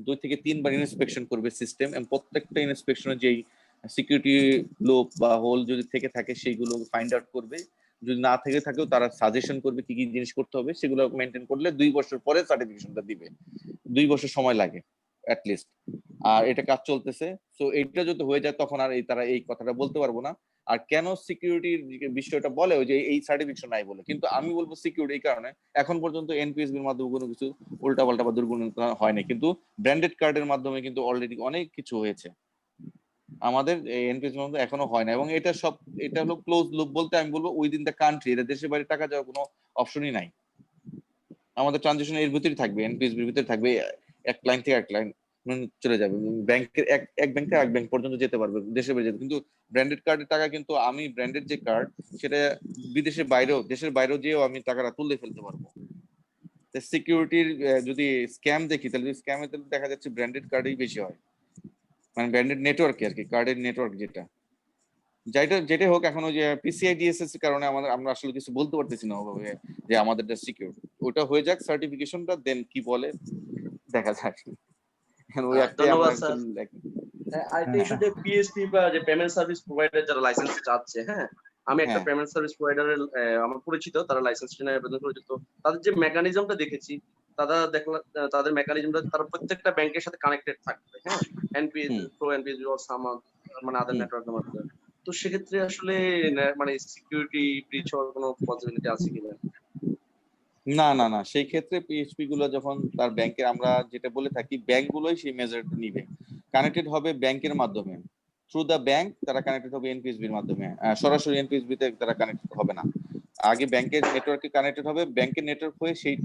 2 থেকে 3 বার ইন্সপেকশন করবে সিস্টেম, এবং প্রত্যেকটা ইন্সপেকশনে যেই সিকিউরিটি লুপ বা হোল যদি থেকে থাকে সেইগুলো ফাইন্ড আউট করবে, যদি না থেকে থাকেও তারা সাজেশন করবে কি কি জিনিস করতে হবে, সেগুলো মেনটেন করলে 2 বছর পরে সার্টিফিকেশনটা দিবে। 2 বছর সময় লাগে অ্যাটলিস্ট, আর এটা কাজ চলতেছে। সো এইটা যদি হয়ে যায় তখন আর তারা এই কথাটা বলতে পারবো না। আর কেন সিকিউরিটির বিষয়টা বলে ওই যে এই সার্টিফিকেশন নাই বলে, কিন্তু আমি বলবো সিকিউরিটি এই কারণে এখন পর্যন্ত এনপিএসবির মাধ্যমে কোনো কিছু উল্টাপাল্টা বা দুর্ঘটনা হয়নি, কিন্তু ব্র্যান্ডেড কার্ডের মাধ্যমে কিন্তু অলরেডি অনেক কিছু হয়েছে, আমাদের এনপিএসবির মধ্যে এখনো হয় না। এবং এটা হলো ক্লোজ লুপ বলতে আমি বলবো উইদিন দ্য কান্ট্রি, এটা দেশের বাইরে টাকা যাওয়ার কোনো অপশনই নাই। আমাদের ট্রানজাকশন এর ভিতরেই থাকবে, এনপিএসবির ভিতরে থাকবে, এক ক্লায়েন্ট থেকে এক ক্লায়েন্ট চলে যাবে, ব্যাংকের এক ব্যাংক থেকে এক ব্যাংক পর্যন্ত যেতে পারবে, দেশে বাইরে যেতে। কিন্তু ব্র্যান্ডেড কার্ডের টাকা কিন্তু আমি ব্র্যান্ডেড যে কার্ড সেটা বিদেশের বাইরেও, দেশের বাইরেও যেও আমি টাকাটা তুলে ফেলতে পারবো। সিকিউরিটির যদি স্ক্যাম দেখি, তাহলে স্ক্যামে দেখা যাচ্ছে ব্র্যান্ডেড কার্ডেই বেশি হয়, মানে ব্র্যান্ডেড নেটওয়ার্ক আর কি, কার্ডের নেটওয়ার্ক যেটা হোক। এখন ওই যে পিসিআইডিএসএস এর কারণে আমরা আসলে কিছু বলতে পারতেছি না ওভাবে যে আমাদেরটা সিকিউর। ওটা হয়ে যাক সার্টিফিকেশনটা, দেন কি বলে দেখা যাক। ওই একটাই আমরা ধন্যবাদ স্যার। আরেকটা ইস্যু যে পিএসপি বা যে পেমেন্ট সার্ভিস প্রোভাইডার যারা লাইসেন্স চাচ্ছে, হ্যাঁ আমি একটা হ্যাঁ। পেমেন্ট সার্ভিস প্রোভাইডারের আমার পরিচিত, তারা লাইসেন্স নিয়ে আবেদন করেছে। তো তাদের যে মেকানিজমটা দেখেছি, দেখলাম তাদের মেকানিজমটা তারা প্রত্যেকটা ব্যাংকের সাথে কানেক্টেড থাকবে, হ্যাঁ NPSB pro, NPSB or some মানে আদার নেটওয়ার্কের মাধ্যমে। তো সেক্ষেত্রে আসলে মানে সিকিউরিটি ব্রিচ হওয়ার কোনো পসিবিলিটি আছে কিনা? না না না, সেই ক্ষেত্রে পিএইচপি গুলো যখন তার ব্যাংকের, আমরা যেটা বলে থাকি ব্যাংকগুলোই সেই মেজারটা নিবে, কানেক্টেড হবে ব্যাংকের মাধ্যমে, থ্রু দ্য ব্যাংক তারা কানেক্টেড হবে এনপিএসবির মাধ্যমে, সরাসরি এনপিএসবি তে তারা কানেক্টেড হবে না। আগে ব্যাংকের নেটওয়ার্কে কানেক্টেড হবে, ব্যাংকের নেটওয়ার্ক হয়ে সেই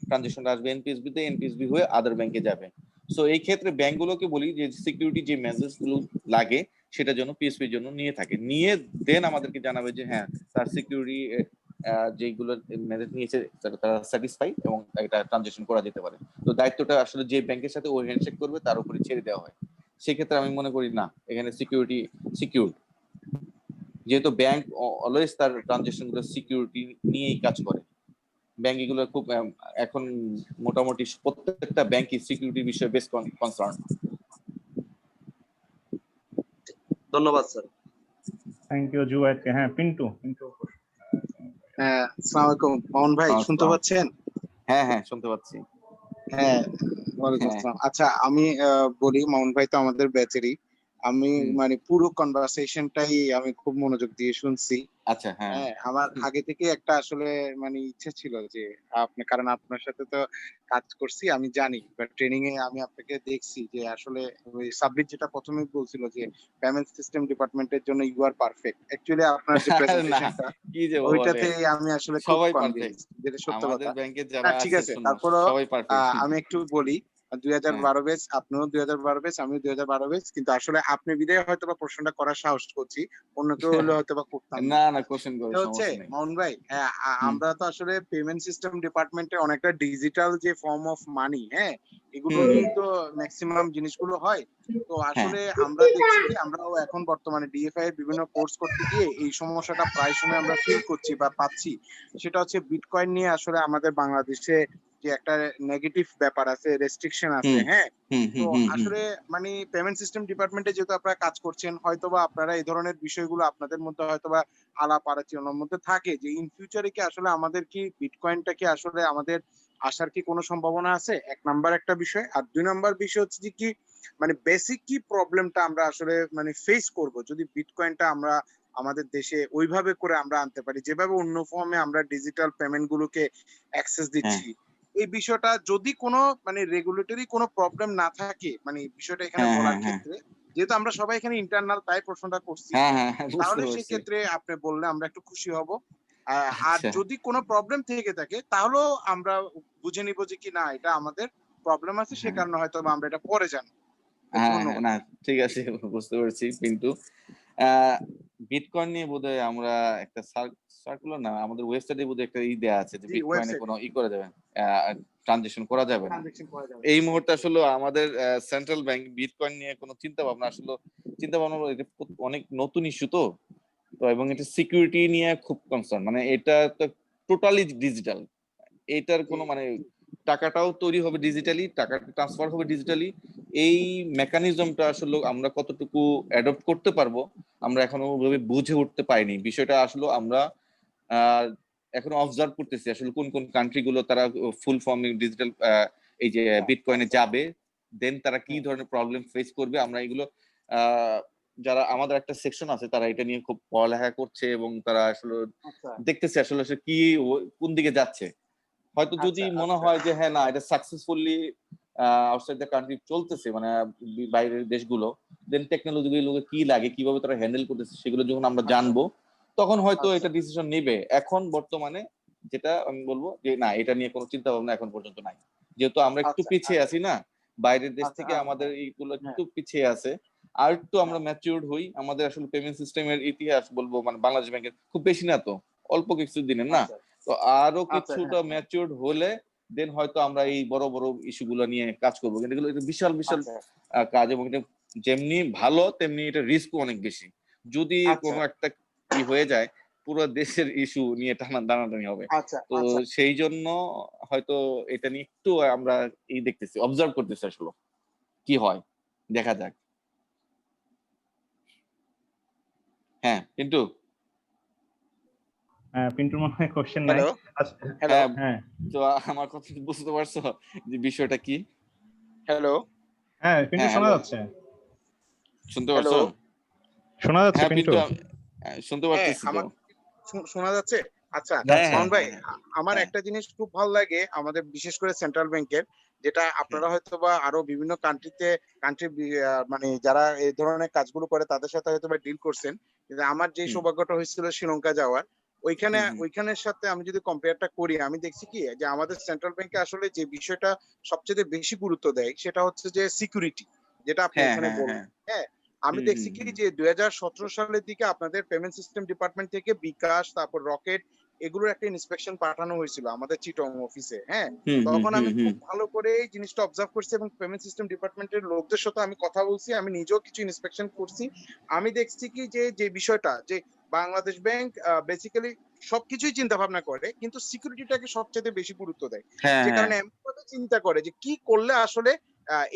ট্রানজাকশনটা আসবে এনপিএসবি তে, এনপিএসবি হয়ে আদার ব্যাংকে যাবে। সো এই ক্ষেত্রে ব্যাংকগুলোকে বলি যে সিকিউরিটি যে মেজার্স গুলো লাগে সেটার জন্য পিএসপির জন্য নিয়ে থাকে, নিয়ে দেন আমাদেরকে জানাবে যে হ্যাঁ তার সিকিউরিটি যেগুলো মেথড নিয়েছে তারা স্যাটিসফাই এবং এটা ট্রানজাকশন করা যেতে পারে। তো দায়িত্বটা আসলে যে ব্যাংকের সাথে ওই হ্যান্ডশেক করবে তার উপরে ছেড়ে দেওয়া হয়। সেক্ষেত্রে আমি মনে করি না এখানে সিকিউরিটি সিকিউর, যেহেতু ব্যাংক অলওয়েজ তার ট্রানজাকশন গুলো সিকিউরিটি নিয়েই কাজ করে। ব্যাংক এগুলো খুব এখন মোটামুটি প্রত্যেকটা ব্যাংকই সিকিউরিটি বিষয়ে বেশ কনসার্ন। ধন্যবাদ স্যার। Thank you জুবাইদকে। হ্যাঁ পিন্টু হ্যাঁ, আসসালামু আলাইকুম মামুন ভাই, শুনতে পাচ্ছেন? হ্যাঁ হ্যাঁ শুনতে পাচ্ছি। হ্যাঁ, ওয়ালাইকুম আসসালাম। আচ্ছা আমি বলি, মামুন ভাই তো আমাদের ব্যাচেরই। আমি মানে পুরো কনভারসেশনটাই আমি খুব মনোযোগ দিয়ে শুনছি। আচ্ছা হ্যাঁ হ্যাঁ, আমার আগে থেকে একটা আসলে মানে ইচ্ছে ছিল যে কারণ আপনার সাথে তো কাজ করছি, আমি জানি বা ট্রেনিং এ আমি আপনাকে দেখছি যে আসলে ওই সাবমিট যেটা প্রথমে বলছিল যে পেমেন্ট সিস্টেম ডিপার্টমেন্টের জন্য ইউ আর পারফেক্ট। অ্যাকচুয়ালি আপনার যে না প্রেজেন্টেশনটা কি যে ওইটাতে বলে, আমি আসলে খুব সবাই কনভিন্স, পারফেক্ট যেটা সত্য আমাদের কথা। ব্যাংকে না যারা ঠিক আছে আছে, শুনুন তারপরও সবাই পারফেক্ট। আমি একটু বলি, 2012 ব্যাচ, আপনিও 2012 ব্যাচ, আমিও 2012 ব্যাচ, কিন্তু আসলে আপনি বিদায় হয়তো বা প্রশ্নটা করার সাহস করছি, অন্য কেউ হলে হয়তো বা করতাম না। না না কোশ্চেন করো, এটা হচ্ছে সমস্যা নেই। মামুন ভাই, আমরা তো আসলে পেমেন্ট সিস্টেম ডিপার্টমেন্টে অনেকটা ডিজিটাল যে ফর্ম অফ মানি, হ্যাঁ এগুলো নিয়েই তো ম্যাক্সিমাম জিনিসগুলো হয়। তো আসলে আমরা দেখছি কি, আমরাও এখন বর্তমানে ডিএফআই এর বিভিন্ন কোর্স করতে গিয়ে এই সমস্যাটা প্রায় সময় আমরা ফিল করছি বা পাচ্ছি। সেটা হচ্ছে বিটকয়েন নিয়ে আসলে আমাদের বাংলাদেশে যে একটা নেগেটিভ ব্যাপার আছে, রেস্ট্রিকশন আছে, হ্যাঁ। তো আসলে মানে পেমেন্ট সিস্টেম ডিপার্টমেন্টে যেহেতু আপনারা কাজ করছেন, হয়তোবা আপনারা এই ধরনের বিষয়গুলো আপনাদের মধ্যে হয়তোবা আলাপ আলোচনার মধ্যে থাকে যে ইন ফিউচারে কি আসলে আমাদের কি বিটকয়েনটা কি আসলে আমাদের আসার কি কোনো সম্ভাবনা আছে, এক নাম্বার একটা বিষয়। আর দুই নাম্বার বিষয় হচ্ছে যে কি মানে বেসিক কি প্রবলেমটা আমরা আসলে মানে ফেস করব যদি বিটকয়েনটা আমরা আমাদের দেশে ওইভাবে করে আমরা আনতে পারি, যেভাবে অন্য ফর্মে আমরা ডিজিটাল পেমেন্ট গুলোকে অ্যাক্সেস দিচ্ছি। এই বিষয়টা যদি কোনো মানে রেগুলেটরি কোনো প্রবলেম না থাকে, মানে বিষয়টা এখানে বলার ক্ষেত্রে, যেহেতু আমরা সবাই এখানে ইন্টারনাল তাই প্রশ্নটা করছি, তাহলে সেক্ষেত্রে আপনি বললে আমরা একটু খুশি হব। আর যদি কোনো প্রবলেম থেকে থাকে তাহলেও আমরা বুঝে নিব যে কি না এটা আমাদের প্রবলেম আছে, সে কারণে হয়তো আমরা এটা পরে জানবো। ধন্যবাদ। না ঠিক আছে বুঝতে পারছি। কিন্তু বিটকয়েন নিয়ে বোধহয় আমরা একটা সার্কুলার না, আমাদের ওয়েবসাইটে বোধহয় একটা দেয়া আছে যে বিটকয়েনে কোনো করা যাবে, ট্রানজাকশন করা যাবে না এই মুহূর্তে। আসলে আমাদের সেন্ট্রাল ব্যাংক বিটকয়েন নিয়ে কোনো চিন্তা ভাবনা অনেক নতুন ইস্যু তো এবং এটা সিকিউরিটি নিয়ে খুব কনসার্ন, মানে এটা তো টোটালি ডিজিটাল, এটার কোনো মানে টাকাটাও তৈরি হবে ডিজিটালি, টাকাটা ট্রান্সফার হবে ডিজিটালি। এই মেকানিজমটা আসলে আমরা কতটুকু অ্যাডপ্ট করতে পারবো আমরা এখনো ওইভাবে বুঝে উঠতে পারিনি। বিষয়টা আসলে আমরা এখনো অবজার্ভ করতেছি আসলে কোন কোন কান্ট্রি গুলো তারা ফুল ফর্মে ডিজিটাল এই যে বিটকয়েনে যাবে, দেন তারা কি ধরনের প্রবলেম ফেস করবে। আমরা এগুলো যারা আমাদের একটা সেকশন আছে তারা এটা নিয়ে খুব পড়ালেখা করছে এবং তারা আসলে দেখতেছে আসলে কি কোন দিকে যাচ্ছে। হয়তো যদি মনে হয় যে হ্যাঁ না এটা সাকসেসফুলি আউটসাইড দ্য কান্ট্রি চলতেছে, মানে বাইরের দেশগুলো, দেন টেকনোলজি গুলো কি লাগে কিভাবে তারা হ্যান্ডেল করতেছে সেগুলো যখন আমরা জানবো তখন হয়তো এটা ডিসিশন নেবে। এখন বর্তমানে যেটা আমি বলবো যে না এটা নিয়ে কোনো চিন্তা ভাবনা এখন পর্যন্ত নাই, যেহেতু আমরা একটু পিছিয়ে আছি না, বাইরের দেশ থেকে আমাদের এইগুলো একটু পিছিয়ে আছে। আর একটু আমরা ম্যাচিউরড হই, আমাদের আসলে পেমেন্ট সিস্টেমের ইতিহাস বলবো মানে বাংলাদেশ ব্যাংকের খুব বেশি না তো, অল্প কিছু দিনের না, তো আরো কিছুটা ম্যাচিউরড হলে দেন হয়তো আমরা এই বড় বড় ইস্যুগুলো নিয়ে কাজ করবো। কিন্তু এগুলো বিশাল বিশাল কাজ এবং এটা যেমনি ভালো তেমনি এটা রিস্কও অনেক বেশি। যদি কোনো একটা কি হয়ে যায় পুরো দেশের ইস্যু নিয়ে টানাটানি হবে। তো সেই জন্য হয়তো এটা নিয়ে একটু আমরা দেখতেছি, অবজার্ভ করতেছি আসলে কি হয়, দেখা যাক। হ্যাঁ পিন্টু, পিন্টুর মনে হয় কোশ্চেন নাই। হ্যাঁ তো আমার কথা বুঝতে পারছো যে বিষয়টা কি? হ্যালো হ্যাঁ পিন্টু শোনা যাচ্ছে, শুনতে পারছো? শোনা যাচ্ছে পিন্টু, শুনতে পারতেছি তো, শোনা যাচ্ছে। আচ্ছা মামুন ভাই, আমার একটা জিনিস খুব ভালো লাগে আমাদের বিশেষ করে সেন্ট্রাল ব্যাংকের, যেটা আপনারা হয়তো বা আরো বিভিন্ন কান্ট্রি মানে যারা এই ধরনের কাজগুলো করে তাদের সাথে হয়তো বা ডিল করছেন, কিন্তু আমার যে সৌভাগ্যটা হয়েছিল শ্রীলঙ্কা যাওয়ার, ওইখানের সাথে আমি যদি কম্পেয়ারটা করি, আমি দেখছি কি যে আমাদের সেন্ট্রাল ব্যাংকে আসলে যে বিষয়টা সবচেয়ে বেশি গুরুত্ব দেয় সেটা হচ্ছে যে সিকিউরিটি, যেটা আপনি এখানে বললেন। হ্যাঁ, আমি দেখছি কি যে 2017 সালের দিকে আপনাদের পেমেন্ট সিস্টেম ডিপার্টমেন্ট থেকে বিকাশ, তারপর রকেট, এগুলোর একটা ইন্সপেকশন পাঠানো হয়েছিল আমাদের চিটং অফিসে। হ্যাঁ, তখন আমি খুব ভালো করে এই জিনিসটা অবজার্ভ করছি এবং পেমেন্ট সিস্টেম ডিপার্টমেন্টের লোকদের সাথে আমি কথা বলছি, আমি নিজেও কিছু ইন্সপেকশন করছি। আমি দেখছি কি যে বিষয়টা যে বাংলাদেশ ব্যাংক বেসিক্যালি সবকিছুই চিন্তা ভাবনা করে, কিন্তু সিকিউরিটিটাকে সবচেয়ে বেশি গুরুত্ব দেয়। যে কারণে এমনভাবে চিন্তা করে যে কি করলে আসলে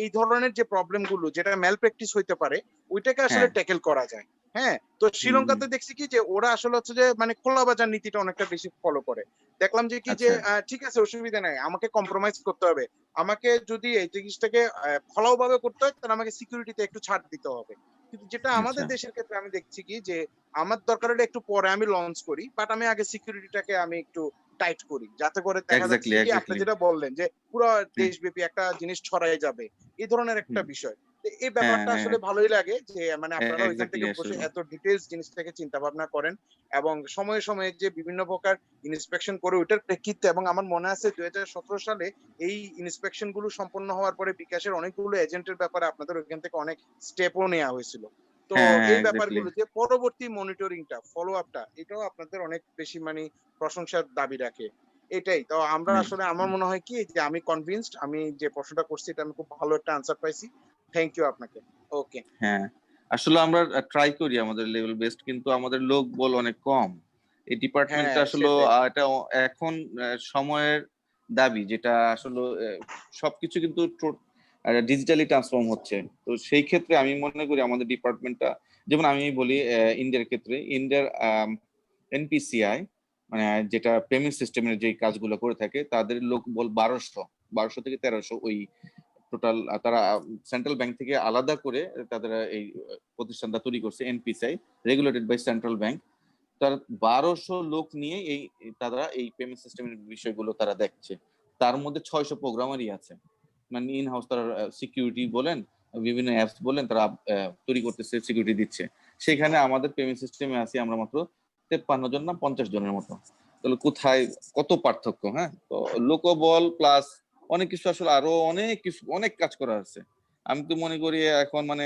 এই ধরনের যে প্রবলেম গুলো যেটা ম্যাল প্র্যাকটিস হইতে পারে ওইটাকে আসলে ট্যাকেল করা যায়। হ্যাঁ, তো শ্রীলঙ্কাতে দেখছি কি যে ওরা আসলে হচ্ছে যে মানে খোলা বাজার নীতিটা অনেকটা বেশি ফলো করে। দেখলাম যে কি যে ঠিক আছে, অসুবিধা নাই, আমাকে কম্প্রোমাইজ করতে হবে, আমাকে যদি এই জিনিসটাকে ফলাও ভাবে করতে হয় তাহলে আমাকে সিকিউরিটিতে একটু ছাড় দিতে হবে। কিন্তু যেটা আমাদের দেশের ক্ষেত্রে আমি দেখছি কি যে আমার দরকার হলে একটু পরে আমি লঞ্চ করি, বাট আমি আগে সিকিউরিটিটাকে আমি একটু টাইট করি, যাতে করে দেখা যাচ্ছে কি আপনি যেটা বললেন যে পুরো দেশব্যাপী একটা জিনিস ছড়াই যাবে, এই ধরনের একটা বিষয়। এই ব্যাপারটা আসলে ভালোই লাগে যে মানে আপনারা ওইখান থেকে বসে এত ডিটেইলস জিনিসটাকে চিন্তা ভাবনা করেন এবং সময়ে সময়ে যে বিভিন্ন প্রকার ইন্সপেকশন করে ওইটার প্রেক্ষিতে। এবং আমার মনে আছে 2017 সালে এই ইন্সপেকশন গুলো সম্পন্ন হওয়ার পরে বিকাশের অনেকগুলো এজেন্টের ব্যাপারে আপনাদের ওইখান থেকে অনেক স্টেপও নেওয়া হয়েছিল। তো এই ব্যাপারগুলো যে পরবর্তী মনিটরিংটা, ফলো আপটা, এটাও আপনাদের অনেক বেশি মানে প্রশংসার দাবি রাখে। এটাই তো আমরা আসলে আমার মনে হয় কি যে আমি কনভিন্সড, আমি যে প্রশ্নটা করছি এটা আমি খুব ভালো একটা আনসার পাইছি। থ্যাংক ইউ আপনাকে। ওকে, আসলে আমরা ট্রাই করি আমাদের লেভেল বেস্ট, কিন্তু আমাদের লোক বল অনেক কম। এই ডিপার্টমেন্টটা আসলে এটা এখন সময়ের দাবি, যেটা আসলে সবকিছু কিন্তু ডিজিটালি ট্রান্সফর্ম হচ্ছে। তো সেই ক্ষেত্রে আমি মনে করি আমাদের ডিপার্টমেন্টটা, যেমন আমি বলি ইন্ডিয়ার ক্ষেত্রে, ইন্ডিয়ার এনপিসিআই মানে যেটা পেমেন্ট সিস্টেমের যে কাজগুলো করে থাকে, তাদের লোক বল 1200 থেকে 1300। ওই টোটাল তারা সেন্ট্রাল ব্যাংক থেকে আলাদা করে তাদের এই প্রতিষ্ঠানটা তৈরি করছে, NPCI, regulated by central bank. তার 1200 লোক নিয়ে তারা এই পেমেন্ট সিস্টেমের বিষয়গুলো তারা দেখছে। তার মধ্যে 600 প্রোগ্রামারই আছে, মানে ইন হাউস তারা সিকিউরিটি বলেন, বিভিন্ন অ্যাপস বলেন, তারা তৈরি করতেছে, সিকিউরিটি দিচ্ছে। সেখানে আমাদের পেমেন্ট সিস্টেমে আছি আমরা মাত্র 53 জন না 50 জনের মতো। তাহলে কোথায় কত পার্থক্য! হ্যাঁ, তো লোকবল প্লাস অনেক কিছু, আসলে আরো অনেক কিছু, অনেক কাজ করা আছে। আমি তো মনে করি এখন মানে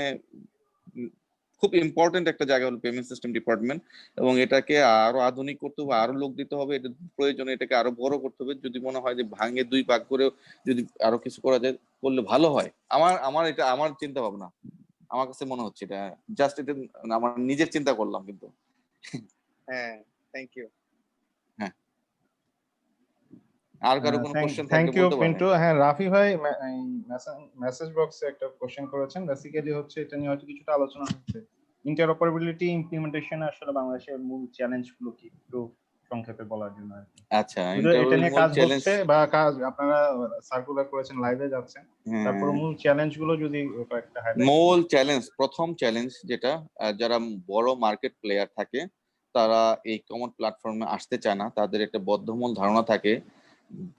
খুব ইম্পর্টেন্ট একটা জায়গা হলো পেমেন্ট সিস্টেম ডিপার্টমেন্ট, এবং এটাকে আরো আধুনিক করতে হবে, আরো লোক দিতে হবে, এটা প্রয়োজনে এটাকে আরো বড় করতে হবে। যদি মনে হয় যে ভাঙে 2 ভাগ করে যদি আরো কিছু করা যায়, করলে ভালো হয়। এটা আমার চিন্তা ভাবনা, আমার কাছে মনে হচ্ছে এটা জাস্ট এটা আমার নিজের চিন্তা করলাম কিন্তু। Thank you. আর কারো কোনো কোশ্চেন থাকলে থ্যাংক ইউ বলতে পারেন। পিন্টু। হ্যাঁ, রাফি ভাই মেসেজ বক্সে একটা কোশ্চেন করেছেন, বেসিক্যালি হচ্ছে এটা নিয়ে হয়তো কিছুটা আলোচনা হচ্ছে। ইন্টারঅপারেবিলিটি ইমপ্লিমেন্টেশনে আসলে বাংলাদেশের মূল চ্যালেঞ্জ গুলো কি, একটু সংক্ষেপে বলার জন্য আর কি। আচ্ছা, এটা নিয়ে কাজ হচ্ছে বা কাজ আপনারা সার্কুলার করেছেন, লাইভে যাচ্ছেন, তারপর মূল চ্যালেঞ্জ গুলো যদি একটা হাইলাইট। মূল চ্যালেঞ্জ, প্রথম চ্যালেঞ্জ যেটা, যারা বড় মার্কেট প্লেয়ার থাকে তারা এই কমন প্ল্যাটফর্মে আসতে চায় না। তাদের একটা বদ্ধমূল ধারণা থাকে,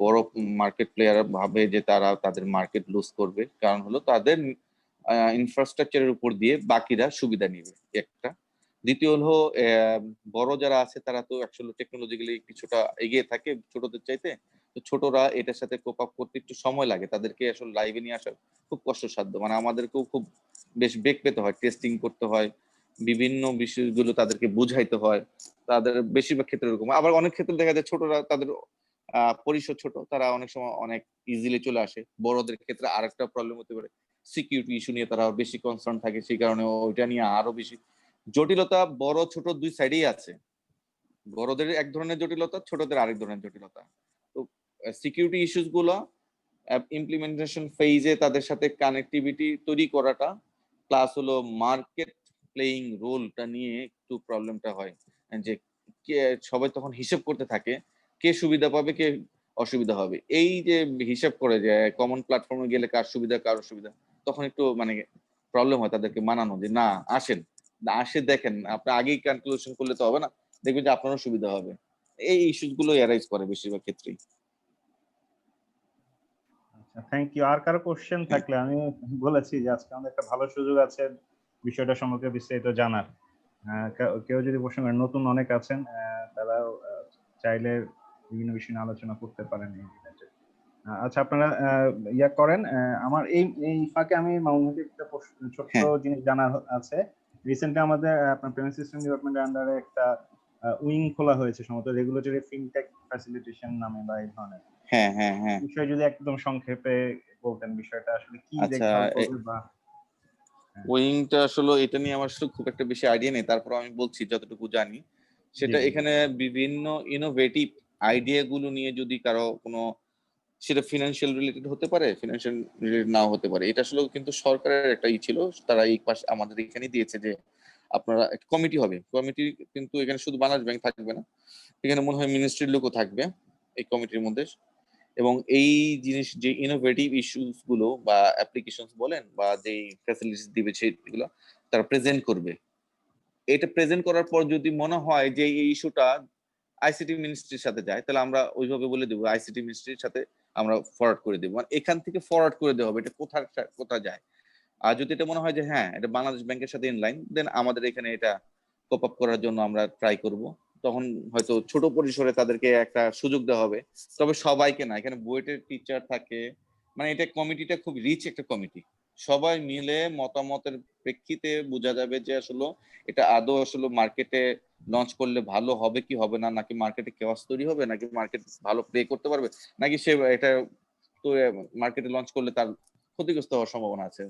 বড় মার্কেট প্লেয়ার ভাবে যে তারা তাদের মার্কেট লুজ করবে, কারণ হলো তাদের ইনফ্রাস্ট্রাকচারের উপর দিয়ে বাকিরা সুবিধা নিবে একটা। দ্বিতীয় হলো বড় যারা আছে তারা তো আসলে টেকনোলজিক্যালি কিছুটা এগিয়ে থাকে ছোটদের চাইতে। তো ছোটরা এটার সাথে কোপ আপ করতে একটু সময় লাগে, তাদেরকে আসলে লাইভে নিয়ে আসা খুব কষ্টসাধ্য। মানে আমাদেরকেও খুব বেশ বেগ পেতে হয়, টেস্টিং করতে হয়, বিভিন্ন বিষয়গুলো তাদেরকে বুঝাইতে হয়। তাদের বেশিরভাগ ক্ষেত্রে এরকম। আবার অনেক ক্ষেত্রে দেখা যায় ছোটরা, তাদের পরিসর ছোট, তারা অনেক সময় অনেক ইজিলি চলে আসে। বড়দের ক্ষেত্রে আরেকটা প্রবলেম হতে পারে, সিকিউরিটি ইস্যু নিয়ে তারা বেশি কনসার্ন থাকে, সেই কারণে ওইটা নিয়ে আরো বেশি জটিলতা বড় ছোট দুই সাইডেই আছে। বড়দের এক ধরনের জটিলতা, ছোটদের আরেক ধরনের জটিলতা। তো সিকিউরিটি ইস্যুস গুলো ইমপ্লিমেন্টেশন ফেজে তাদের সাথে কানেক্টিভিটি তৈরি করাটা, প্লাস হলো মার্কেট প্লেইং রোলটা নিয়ে একটু প্রবলেমটা হয়, যে কে সবাই তখন হিসেব করতে থাকে কে সুবিধা পাবে, কে অসুবিধা হবে। এই যে হিসাব করে যে কমন প্ল্যাটফর্মে গেলে কার সুবিধা কার অসুবিধা, তখন একটু মানে প্রবলেম হয় তাদেরকে মানানো, যে না আসেন, আসে দেখেন, আপনি আগেই কনক্লুশন করলে তো হবে না, দেখবেন যে আপনারও সুবিধা হবে। এই ইস্যুস গুলো অ্যারাইজ করে বেশিরভাগ ক্ষেত্রেই। Thank you. আর কারো কোশ্চেন থাকলে, আমি বলেছি যে আজকে আমাদের একটা ভালো সুযোগ আছে বিষয়টা সম্পর্কে বিস্তারিত জানার। কেউ যদি প্রশ্ন করেন, নতুন অনেক আছেন, তারা চাইলে বিভিন্ন বিষয় নিয়ে আলোচনা করতে পারেন এই রিলেটেড। আচ্ছা, আপনারা ইয়া করেন। আমার এই ফাঁকে আমি মামুনকে একটা ছোট্ট হ্যাঁ জিনিস জানার আছে। রিসেন্টলি আমাদের আপনার পেমেন্ট সিস্টেম ডিপার্টমেন্টের আন্ডারে একটা উইং খোলা হয়েছে, সম্ভবত রেগুলেটরি ফিনটেক ফ্যাসিলিটেশন নামে বা এই ধরনের। হ্যাঁ হ্যাঁ হ্যাঁ। বিষয় যদি একদম সংক্ষেপে বলতেন, বিষয়টা আসলে কি আচ্ছা, দেখভাল করবে বা হ্যাঁ, ওয়িংটা আসলে এটা নিয়ে আমার আসলে খুব একটা বেশি আইডিয়া নেই, তারপর আমি বলছি যতটুকু জানি। জি সেটা জি জি। এখানে বিভিন্ন ইনোভেটিভ আইডিয়া গুলো নিয়ে যদি কারো কোনো, সেটা ফিনান্সিয়াল রিলেটেড হতে পারে, ফিনান্সিয়াল রিলেটেড নাও হতে পারে, এটা আসলে কিন্তু সরকারের একটা ছিল। তারা এই পাশ আমাদের এখানে দিয়েছে যে আপনারা একটা কমিটি হবে, কমিটি কিন্তু এখানে শুধু বাংলাদেশ ব্যাংক থাকবে না, এখানে মনে হয় মিনিস্ট্রির লোকও থাকবে এই কমিটির মধ্যে। এবং এই জিনিস যে ইনোভেটিভ ইস্যুস গুলো বা অ্যাপ্লিকেশনস বলেন বা যে ফ্যাসিলিটিস দিবে সেগুলো তারা প্রেজেন্ট করবে। এটা প্রেজেন্ট করার পর যদি মনে হয় যে এই ইস্যুটা আইসিটি মিনিস্ট্রির সাথে যায়, তাহলে আমরা ওইভাবে বলে দেবো আইসিটি মিনিস্ট্রির সাথে আমরা ফরওয়ার্ড করে দেবো, মানে এখান থেকে ফরওয়ার্ড করে দেওয়া হবে এটা কোথায় কোথায় যায়। আর যদি এটা মনে হয় যে হ্যাঁ এটা বাংলাদেশ ব্যাংকের সাথে ইনলাইন, দেন আমাদের এখানে এটা কোপ আপ করার জন্য আমরা ট্রাই করব। তখন হয়তো ছোট পরিসরে তাদেরকে একটা সুযোগ দেওয়া হবে, তবে সবাইকে না। এখানে বুয়েটের টিচার থাকে, মানে এটা কমিটিটা খুব রিচ একটা কমিটি, সবাই মিলে মতামতের প্রেক্ষিতে বোঝা যাবে যে আসলে এটা আদৌ আসলে মার্কেটে লঞ্চ করলে ভালো হবে কি হবে না, নাকি মার্কেটে কেওয়াস তৈরি হবে, নাকি মার্কেট ভালো প্লে করতে পারবে, নাকি সে এটা তো মার্কেটে লঞ্চ করলে তার ক্ষতিগ্রস্ত হওয়ার সম্ভাবনা আছে,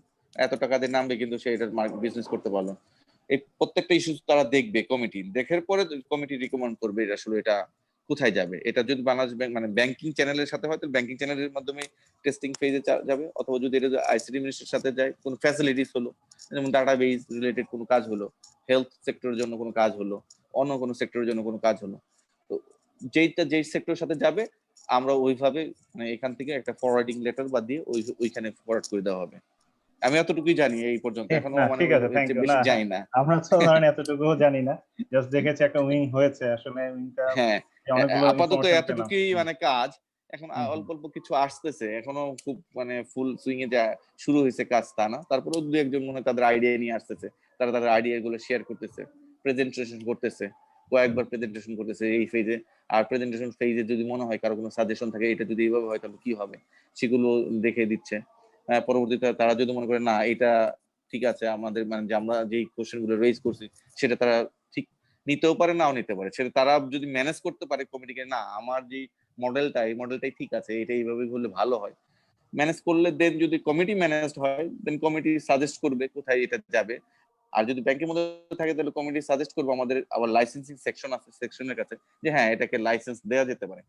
এত টাকা দিয়ে নামবে কিন্তু সে এটা বিজনেস করতে পারলো না। এই প্রত্যেকটা ইস্যু তারা দেখবে, কমিটি দেখার পরে কমিটি রিকমেন্ড করবে এটা আসলে এটা কোথায় যাবে। এটা যদি বাংলাদেশ ব্যাংক মানে ব্যাংকিং চ্যানেলের সাথে হয়, তাহলে ব্যাংকিং চ্যানেলের মাধ্যমে টেস্টিং ফেজে যাবে, অথবা যদি এটা আইসিটি মিনিস্ট্রির সাথে যায়, কোনো ফ্যাসিলিটিস হলো, যেমন ডাটাবেস রিলেটেড কোনো কাজ হলো, হেলথ সেক্টরের জন্য কোনো কাজ হলো, অন্য কোনো সেক্টরের জন্য কোনো কাজ হলো, তো যেই সেক্টরের সাথে যাবে আমরা ওইভাবে মানে এখান থেকে একটা ফরওয়ার্ডিং লেটার বা দিয়ে ওইখানে ফরওয়ার্ড করে দেওয়া হবে। আমি এতটুকুই জানি এই পর্যন্ত, এখনো না, মানে ঠিক আছে, থ্যাংক ইউ। বেশি না হ্যাঁ, জানি না। আমরা তো ধরেন এতটুকুও জানি না, জাস্ট দেখেছি একটা উইং হয়েছে, আসলে উইংটা হ্যাঁ, অনেকগুলো আপাতত ইনফরমেশন পেলাম। এতটুকুই হুম মানে কাজ। এখন হুম হুম। অল্প অল্প কিছু আসতেছে, এখনো খুব মানে ফুল সুইং এ যা শুরু হয়েছে কাজ তা না, তারপরেও দু একজন মনে হয় তাদের আইডিয়া নিয়ে আসতেছে, তারা তাদের আইডিয়া গুলো শেয়ার করতেছে, প্রেজেন্টেশন করতেছে, কয়েকবার প্রেজেন্টেশন করতেছে এই ফেজে। আর প্রেজেন্টেশন ফেজে যদি মনে হয় কারো কোনো সাজেশন থাকে এটা যদি এইভাবে হয় তাহলে কি হবে, সেগুলো দেখে দিচ্ছে। পরবর্তীতে তারা যদি মনে করে না এটা ঠিক আছে, আমাদের মানে যে আমরা যেই কোশ্চেন গুলো রেজ করছি সেটা তারা ঠিক নিতেও পারে, নাও নিতে পারে, সেটা তারা যদি ম্যানেজ করতে পারে কমিটিকে, না আমার যে মডেলটা এই মডেলটাই ঠিক আছে, এটা এইভাবে হলে ভালো হয়, ম্যানেজ করলে দেন যদি কমিটি ম্যানেজড হয় দেন কমিটি সাজেস্ট করবে কোথায় এটা যাবে। আর যদি ব্যাংকের মধ্যে থাকে তাহলে কমিটি সাজেস্ট করবে, আমাদের আবার লাইসেন্সিং সেকশন আছে, সেকশনের কাছে, যে হ্যাঁ এটাকে লাইসেন্স দেওয়া যেতে পারে।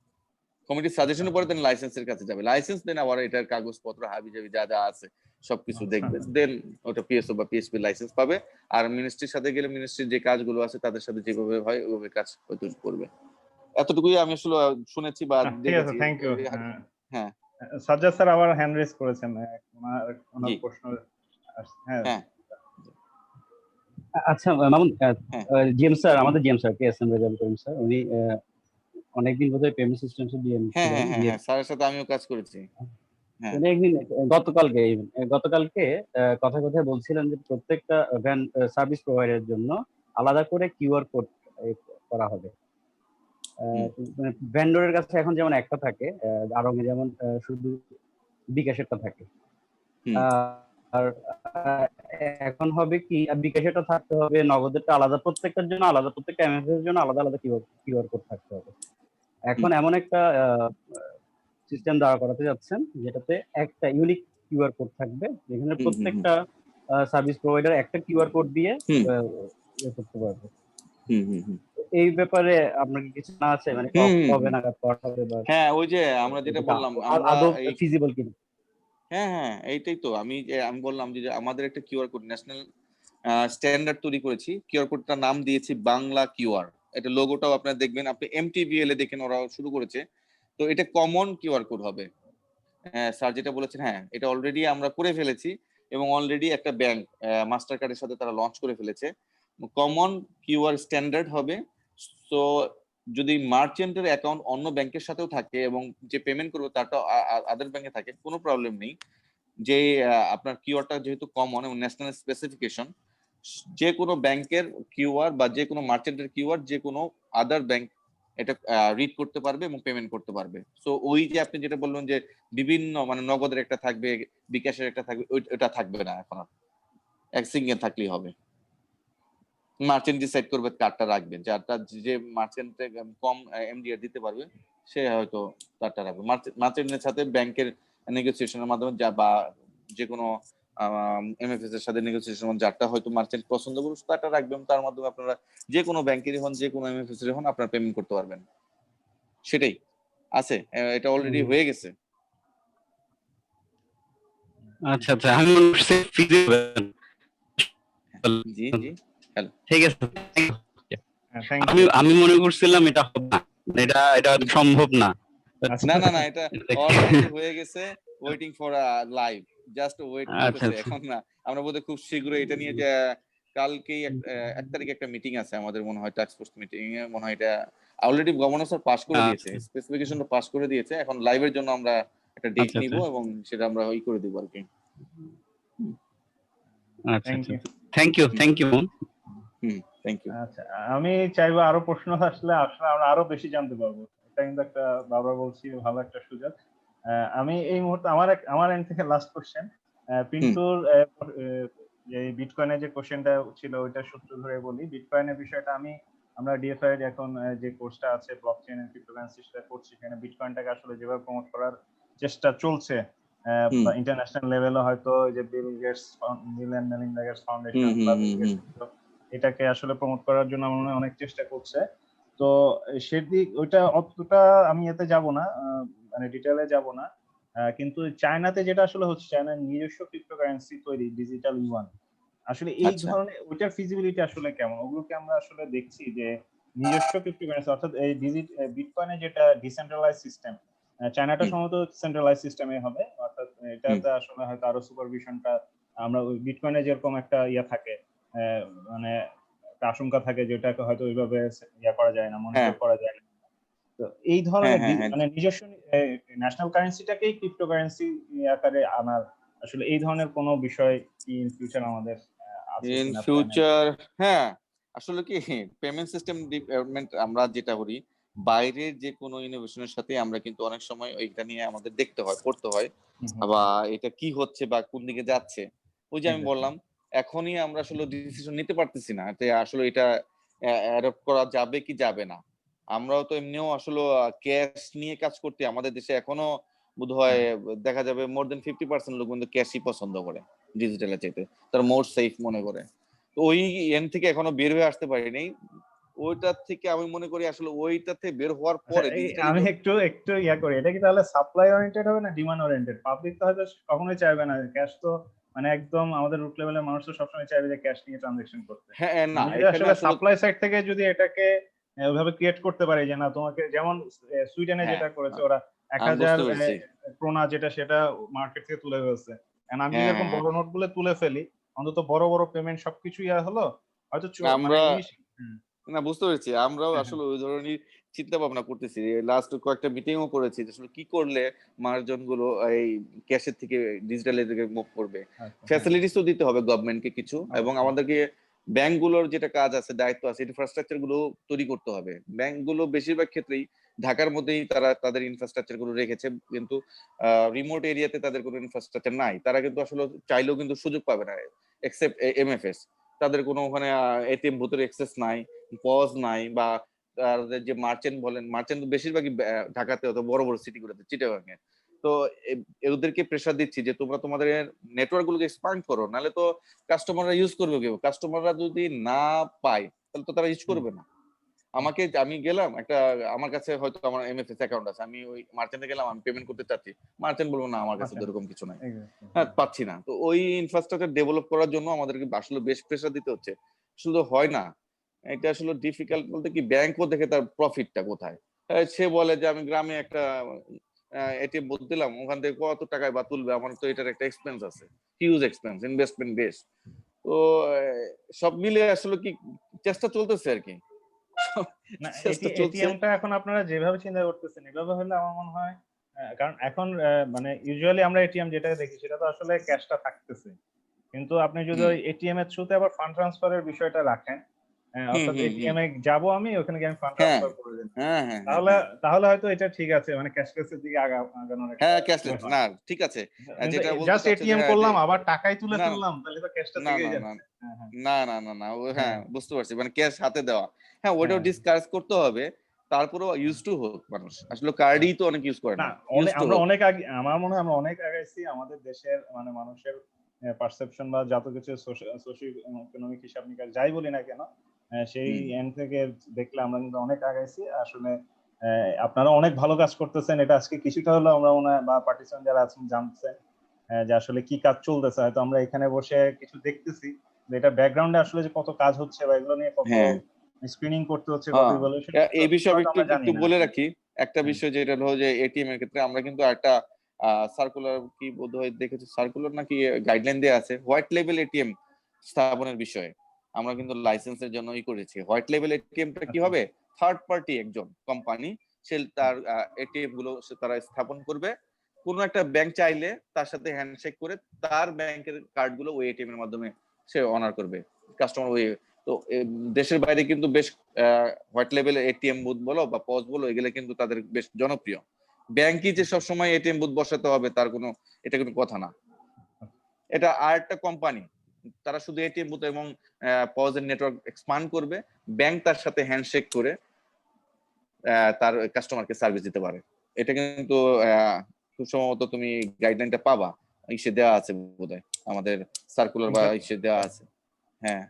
কমিটির আচ্ছা সাজেশনের পরে দেন লাইসেন্সের কাছে যাবে, লাইসেন্স দেন আবার এটার কাগজপত্র হাবিজাবি যা যা আছে সবকিছু আচ্ছা। দেখবে, দেন ওটা পিএসও বা পিএসপি লাইসেন্স পাবে। আর মিনিস্ট্রির সাথে গেলে মিনিস্ট্রির যে কাজগুলো আছে তাদের সাথে যেভাবে হয় ওইভাবে কাজ হয়তো করবে। এতটুকুই আমি আসলে শুনেছি বা ঠিক আছে, দেখেছি। Thank you. হ্যাঁ। সাজ্জাদ স্যার আবার হ্যান্ড রেজ করেছেন, ওনার জি। প্রশ্ন হ্যাঁ। হ্যাঁ আচ্ছা মামুন, হ্যাঁ জিএম স্যার, আমাদের GM sir K S M Rezaul Karim sir, উনি অনেকদিন বোধহয় পেমেন্ট সিস্টেম ডিএম হ্যাঁ ছিলেন। হ্যাঁ হ্যাঁ হ্যাঁ, স্যারের সাথে আমিও কাজ করেছি। হ্যাঁ। উনি একদিন গতকালকে কথায় কথায় বলছিলেন যে প্রত্যেকটা ভ্যান সার্ভিস প্রোভাইডারের জন্য আলাদা করে কিউআর কোড করা হবে। হুম ভেন্ডরের কাছে এখন যেমন একটা থাকে, আরো যেমন শুধু বিকাশেরটা থাকে। হুম আর এখন হবে কি, বিকাশেরটা থাকতে হবে, নগদেরটা আলাদা, প্রত্যেকটার জন্য আলাদা, প্রত্যেকটা এমএফএস এর জন্য আলাদা আলাদা কিউআর কোড থাকতে হবে। এখন হুম এমন একটা সিস্টেম দাঁড়া করাতে যাচ্ছেন যেটাতে একটা ইউনিক কিউআর কোড থাকবে, যেখানে হুম হুম হুম প্রত্যেকটা সার্ভিস প্রোভাইডার একটা কিউআর কোড দিয়ে হুম করতে পারবে। হুম হুম হুম এই ব্যাপারে আপনার কি কিছু না আছে, মানে হুম হুম কবে হুম। নাগাদ করা হবে বা হ্যাঁ ওই যে আমরা যেটা এটা বললাম আমরা আদৌ এই, ফিজিবল কিনা? হ্যাঁ হ্যাঁ এইটাই তো আমি বললাম যে আমাদের একটা কিউআর কোড ন্যাশনাল স্ট্যান্ডার্ড তৈরি করেছি, কিউআর কোডটার নাম দিয়েছি বাংলা কিউআর। এটা লোগোটাও আপনারা দেখবেন, আপনি এমটিবিএল এ দেখেন ওরা শুরু করেছে, তো এটা কমন কিউআর কোড হবে। হ্যাঁ স্যার যেটা বলেছেন, হ্যাঁ এটা অলরেডি আমরা করে ফেলেছি এবং অলরেডি একটা ব্যাংক মাস্টার কার্ডের সাথে তারা লঞ্চ করে ফেলেছে, কমন কিউআর স্ট্যান্ডার্ড হবে। তো যদি মার্চেন্টের অ্যাকাউন্ট অন্য ব্যাংকের সাথেও থাকে এবং যে পেমেন্ট করবে তারটা আদার ব্যাংকে থাকে, কোনো প্রবলেম নেই। যে আপনার কিউআরটা যেহেতু কমন এবং ন্যাশনাল স্পেসিফিকেশন, যে কোনো ব্যাংকের কিউআর বা যে কোনো মার্চেন্টের কিউআর যে কোনো আদার ব্যাংক এটা রিড করতে পারবে এবং পেমেন্ট করতে পারবে। সো ওই যে আপনি যেটা বললেন যে বিভিন্ন মানে নগদের একটা থাকবে, বিকাশের একটা থাকবে, ওটা থাকবে না এখন আর। এক সিঙ্গেল থাকলেই হবে। মার্চেন্ট ডিসাইড করবে কার্ডটা রাখবে, যারটা যে মার্চেন্টে কম এমডিআর দিতে পারবে সে হয়তো কার্ডটা রাখবে। মার্চেন্টের সাথে ব্যাংকের নেগোসিয়েশনের মাধ্যমে যা বা যে কোনো এমএফএস এর সাথে নেগোসিয়েশন যারটা হয়তো মার্চেন্ট পছন্দ করবে তারটা রাখবেন, তার মাধ্যমে আপনারা যে কোনো ব্যাংকেরই হন যে কোনো এমএফএস এর হন আপনারা পেমেন্ট করতে পারবেন। সেটাই আছে, এটা অলরেডি হয়ে গেছে। আচ্ছা আচ্ছা, আমি মনে করছি feasible। জি জি ঠিক আছে, থ্যাংক আমি ইউ। আমি মনে করছিলাম এটা হবে না, এটা সম্ভব না। না না না, এটা অলরেডি হয়ে গেছে, waiting for live, just wait আচ্ছা করতেছে আচ্ছা এখন। না আমরা বোধহয় খুব শীঘ্রই এটা নিয়ে যে কালকেই 1 তারিখে একটা মিটিং আছে আমাদের মনে হয়, টাস্ক ফোর্স মিটিং এ মনে হয় এটা অলরেডি গভর্নর স্যার পাস করে দিয়েছে, আচ্ছা স্পেসিফিকেশনটা পাস করে দিয়েছে। এখন লাইভের জন্য আমরা একটা ডেট আচ্ছা নিব এবং সেটা আমরা ওই করে দিব আর কি। আচ্ছা থ্যাংক আচ্ছা, you. Thank you. Thank you. আচ্ছা, আমি চাইবো আরো প্রশ্ন আসলে আসলে আমরা আরো বেশি জানতে পারবো। এটা কিন্তু একটা বারবার বলছি ভালো একটা সুযোগ। আমি এই মুহূর্তে আমার এন্ড থেকে লাস্ট কোশ্চেন, পিন্টুর যে বিটকয়েনের যে কোশ্চেনটা ছিল ওইটার সূত্র ধরে বলি। বিটকয়েনের বিষয়টা আমরা ডিএফআই এর এখন যে কোর্সটা আছে ব্লকচেইন এন্ড ক্রিপ্টোকারেন্সি সেটা করছি, এখানে বিটকয়েনটাকে আসলে যেভাবে প্রমোট করার চেষ্টা চলছে বা ইন্টারন্যাশনাল লেভেলে হয়তো যে Bill and Melinda Gates foundation বা বিল গেটস এটাকে আসলে প্রমোট করার জন্য আমার মনে হয় অনেক চেষ্টা করছে। তো সেদিক ওইটা অতটা আমি এতে যাব না, মানে ডিটেইলে যাব না। কিন্তু চায়নাতে যেটা আসলে হচ্ছে, চায়নার নিজস্ব ক্রিপ্টোকারেন্সি তৈরি, ডিজিটাল ইউয়ান। আসলে এই আচ্ছা। ধরনের ওইটার ফিজিবিলিটি আসলে কেমন, ওগুলোকে আমরা আসলে দেখছি যে নিজস্ব ক্রিপ্টোকারেন্সি অর্থাৎ এই বিটকয়েনে যেটা ডিসেন্ট্রালাইজ সিস্টেম, চায়নাটা সম্ভবত সেন্ট্রালাইজ সিস্টেমে হবে, অর্থাৎ এটাতে আসলে হয়তো আরো সুপারভিশনটা আমরা ওই বিটকয়েনে যেরকম একটা ইয়া থাকে, মানে একটা আশঙ্কা থাকে যেটাকে হয়তো ওইভাবে ইয়া করা যায় না, মনিটর করা যায় না। তো এই ধরনের মানে নিজস্ব ন্যাশনাল কারেন্সিটাকেই ক্রিপ্টোকারেন্সি আকারে আনার আসলে এই ধরনের কোনো বিষয় কি ইন ফিউচার আমাদের আছে ইন কিনা? ফিউচার হ্যাঁ, আসলে কি পেমেন্ট সিস্টেম ডেভেলপমেন্ট আমরা যেটা করি বাইরের যে কোনো ইনোভেশনের সাথে আমরা কিন্তু অনেক সময় ওইটা নিয়ে আমাদের দেখতে হয়, পড়তে হয়, বা এটা কি হচ্ছে বা কোন দিকে যাচ্ছে। ওই যে আমি বললাম এখনই আমরা আসলে ডিসিশন নিতে পারতেছি না যে আসলে এটা অ্যাডপ্ট করা যাবে কি যাবে না। আমরাও তো এমনিও আসলে ক্যাশ নিয়ে কাজ করতে আমাদের দেশে এখনো বোধহয় দেখা যাবে মোর দেন 50% লোক কিন্তু ক্যাশই পছন্দ করে ডিজিটালের চাইতে, তারা মোর সেফ মনে করে। তো ওই এন্ড থেকে এখনো বের হয়ে আসতে পারিনি। ওইটার থেকে আমি মনে করি আসলে ওইটাতে বের হওয়ার পরে ডিজিটালি আমি একটু ইয়া করি, এটা কি তাহলে সাপ্লাই ওরিয়েন্টেড হবে না ডিমান্ড ওরিয়েন্টেড? পাবলিক তো হয়তো কখনোই চাইবে না ক্যাশ, তো মানে একদম আমাদের রুট লেভেলের মানুষ তো সবসময় চাইবে যে ক্যাশ নিয়ে ট্রানজাকশন করতে। হ্যাঁ না, আমি যদি এখানে আসলে আসলে সাপ্লাই সাইড থেকে যদি এটাকে ওইভাবে ক্রিয়েট করতে পারি যে না তোমাকে, যেমন সুইডেনে যেটা করেছে ওরা আমি 1000 বুঝতে পেরেছি। ক্রোনা যেটা সেটা মার্কেট থেকে তুলে ফেলছে। কারণ আমি যদি এরকম হ্যাঁ বড় নোট গুলো তুলে ফেলি, অন্তত বড় বড় পেমেন্ট সবকিছু ইয়া হলো হয়তো মানে আমরা জিনিস। না বুঝতে পেরেছি, আমরাও আসলে ওই ধরনের চিন্তা ভাবনা করতেছি। লাস্ট কয়েকটা মিটিংও করেছি যে আসলে কি করলে মার্জন গুলো এই ক্যাশের থেকে ডিজিটালের দিকে মুভ করবে। ফ্যাসিলিটিস তো দিতে হবে গভর্নমেন্টকে কিছু, এবং আমাদেরকে ব্যাংকগুলোর যেটা কাজ আছে, দায়িত্ব আছে, ইনফ্রাস্ট্রাকচার গুলো তৈরি করতে হবে। ব্যাংকগুলো বেশিরভাগ ক্ষেত্রেই ঢাকার মধ্যেই তারা তাদের ইনফ্রাস্ট্রাকচার গুলো রেখেছে, কিন্তু রিমোট এরিয়াতে তাদের কোনো ইনফ্রাস্ট্রাকচার নাই। তারা কিন্তু আসলে চাইলেও কিন্তু সুযোগ পাবে না, এক্সেপ্ট এমএফএস। তাদের কোনো ওখানে এটিএম ভূতের অ্যাক্সেস নাই, পজ নাই, বা তাদের যে মার্চেন্ট বলেন, মার্চেন্ট বেশিরভাগই ঢাকাতে অত বড় বড় সিটিগুলোতে, চিটাগাঙে। তো ওদেরকে প্রেসার দিচ্ছি যে তোমরা তোমাদের নেটওয়ার্ক গুলোকে এক্সপান্ড করো, নাহলে তো কাস্টমাররা ইউজ করবে কেউ, কাস্টমাররা যদি না পায় তাহলে তো তারা ইউজ করবে না। আমি গেলাম একটা, আমার কাছে হয়তো আমার এমএফএস অ্যাকাউন্ট আছে, আমি ওই মার্চেন্টে গেলাম, আমি পেমেন্ট করতে চাচ্ছি, মার্চেন্ট বলবো না আমার কাছে তো এরকম কিছু নাই, হ্যাঁ পাচ্ছি না। তো ওই ইনফ্রাস্ট্রাকচার ডেভেলপ করার জন্য আমাদেরকে আসলে বেশ প্রেসার দিতে হচ্ছে, শুধু হয় না। এটা আসলে ডিফিকাল্ট বলতে কি, ব্যাংকও দেখে তার প্রফিটটা কোথায়। সে বলে যে আমি গ্রামে একটা এটিএম বুথ দিলাম, ওখান থেকে কত টাকায় বা তুলবে, আমার তো এটার একটা এক্সপেন্স আছে, হিউজ এক্সপেন্স, ইনভেস্টমেন্ট বেশ। তো সব মিলে আসলে কি চেষ্টা চলতেছে আর কি। না চেষ্টা চলছে। এটিএমটা এখন আপনারা যেভাবে চিন্তা করতেছেন এভাবে হলে আমার মনে হয়, কারণ এখন মানে ইউজুয়ালি আমরা এটিএম যেটা দেখি সেটা তো আসলে ক্যাশটা থাকতেছে, কিন্তু আপনি যদি ওই এটিএম এর থ্রুতে আবার ফান্ড ট্রান্সফারের বিষয়টা রাখেন, হুম অর্থাৎ হুম হুম এটিএম এ যাব আমি, ওখানে গিয়ে আমি ফান্ড হ্যাঁ ট্রান্সফার করে দিলাম। হ্যাঁ হ্যাঁ হ্যাঁ তাহলে হ্যাঁ তাহলে হয়তো এটা ঠিক আছে, মানে ক্যাশলেস এর দিকে আগানোর একটা হ্যাঁ ক্যাশলেস ইয়ে হয়। না ঠিক আছে। কিন্তু যেটা বলতে জাস্ট চাচ্ছে যে এটিএম হ্যাঁ যে করলাম আবার টাকাই তুলে না ফেললাম, তাহলে তো ক্যাশটা না থেকেই না না যাচ্ছে। হ্যাঁ, হ্যাঁ, না ও হ্যাঁ হ্যাঁ, বুঝতে পারছি, মানে ক্যাশ হাতে দেওয়া, হ্যাঁ ওইটাও হ্যাঁ, ডিসকাস করতে হবে। তারপরেও ইউজ টু হোক মানুষ, আসলে কার্ডই হ্যাঁ। তো অনেক ইউজ করে না না, ইউজ টু আমরা হোক। অনেক আগে, আমার মনে হয় আমরা অনেক আগাইছি আমাদের দেশের মানে মানুষের পারসেপশন বা যত কিছু সোশিও ইকোনমিক হিসাব নিকাশ যাই বলি না কেন, সেই হুম এন্ড থেকে দেখলে আমরা কিন্তু অনেক আগাইছি আসলে। আপনারা অনেক ভালো কাজ করতেছেন, এটা আজকে কিছুটা হলেও আমরা মনে হয় বা পার্টিসিপেন্ট যারা আছেন জানতেছেন যে আসলে কি কাজ চলতেছে। হয়তো আমরা এখানে বসে কিছু দেখতেছি, যে এটা ব্যাকগ্রাউন্ডে আসলে যে কত কাজ হচ্ছে বা এগুলো নিয়ে কত হ্যাঁ স্ক্রিনিং করতে হচ্ছে, কত হ্যাঁ ইভালুয়েশন করতে এই হচ্ছে, বিষয়ে এগুলো তো একটু আমরা জানি একটু না। বলে রাখি। একটা হ্যাঁ, বিষয় যেটা হলো যে এটিএম এর ক্ষেত্রে আমরা কিন্তু একটা সার্কুলার কি বোধহয় দেখেছি, সার্কুলার নাকি গাইডলাইন দেওয়া আছে হোয়াইট লেভেল এটিএম স্থাপনের বিষয়ে। আমরা কিন্তু লাইসেন্সের জন্যই করেছি। হোয়াইট লেভেল এটিএমটা কি আচ্ছা, হবে, থার্ড পার্টি একজন কোম্পানি সে তার এটিএম গুলো তারা স্থাপন করবে। কোনো একটা ব্যাংক চাইলে তার সাথে হ্যান্ডশেক করে তার ব্যাংকের কার্ড গুলো ওই এটিএম এর মাধ্যমে সে অনার করবে কাস্টমার। ওই তো দেশের বাইরে কিন্তু বেশ হোয়াইট লেভেল এটিএম বুথ বলো বা পজ বলো, এগুলো কিন্তু তাদের বেশ জনপ্রিয়। ব্যাংকই যে সবসময় এটিএম বুথ বসাতে হবে তার কোনো, এটা কোনো কথা না। এটা আর একটা কোম্পানি, তারা শুধু এটিএম বুথ এবং পজের নেটওয়ার্ক এক্সপান্ড করবে, ব্যাংক তার সাথে হ্যান্ডশেক করে তার কাস্টমারকে সার্ভিস দিতে পারে। এটা কিন্তু খুব সম্ভবত তুমি গাইডলাইনটা পাবা, ইসে দেওয়া আছে বোধহয়, আমাদের সার্কুলার বা ইসে দেওয়া আছে। হ্যাঁ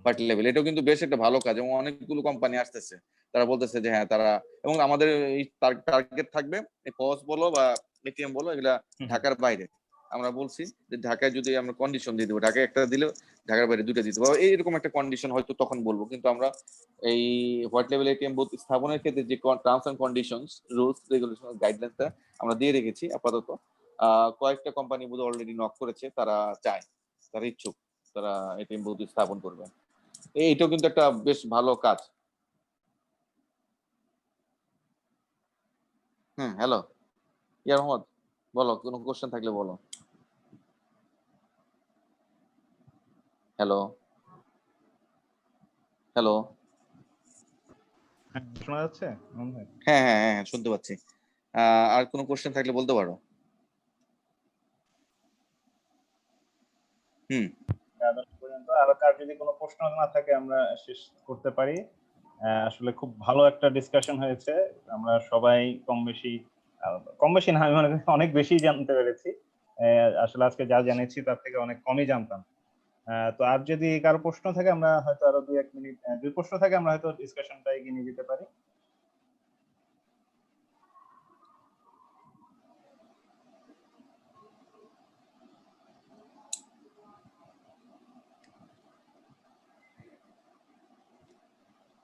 পার্টি লেভেল, এটাও কিন্তু বেশ একটা ভালো কাজ, এবং অনেকগুলো কোম্পানি আসতেছে তারা বলতেছে যে হ্যাঁ তারা, এবং আমাদের এই টার্গেট থাকবে এই পজ বলো বা এটিএম বলো এগুলা ঢাকার বাইরে। আমরা বলছি যে ঢাকায় যদি আমরা কন্ডিশন দিয়ে দেবো, ঢাকায় একটা দিলেও ঢাকার বাইরে দুটো দিতে পারবো, এইরকম একটা কন্ডিশন হয়তো তখন বলবো। কিন্তু আমরা এই হোয়াইট লেভেল এটিএম বুথ স্থাপনের ক্ষেত্রে যে terms and conditions, rules regulation গাইডলাইনটা আমরা দিয়ে রেখেছি আপাতত। কয়েকটা কোম্পানি বোধহয় অলরেডি নক করেছে, তারা চায়, তারা ইচ্ছুক, তারা এটিএম বুথ স্থাপন করবে। এইটাও কিন্তু একটা বেশ ভালো কাজ। হ্যালো ইয়ার মোহাম্মদ, বলো কোনো কোশ্চেন থাকলে বলো। হ্যালো হ্যালো হ্যাঁ, শোনা যাচ্ছে মোহন ভাই? হ্যাঁ শুনতে পাচ্ছি। আর কোনো কোশ্চেন থাকলে বলতে পারো। হুম পর্যন্ত আরো কার যদি কোনো প্রশ্ন না থাকে আমরা শেষ করতে পারি। আসলে খুব ভালো একটা ডিসকাশন হয়েছে, আমরা সবাই কম বেশি না, আমি মনে করি অনেক বেশি জানতে পেরেছি। আসলে আজকে যা জেনেছি তার থেকে অনেক কমই জানতাম। তো আর যদি কারো প্রশ্ন থাকে আমরা হয়তো আরো 2-1 মিনিট, যদি প্রশ্ন থাকে আমরা হয়তো ডিসকাশনটা এগিয়ে নিয়ে যেতে পারি।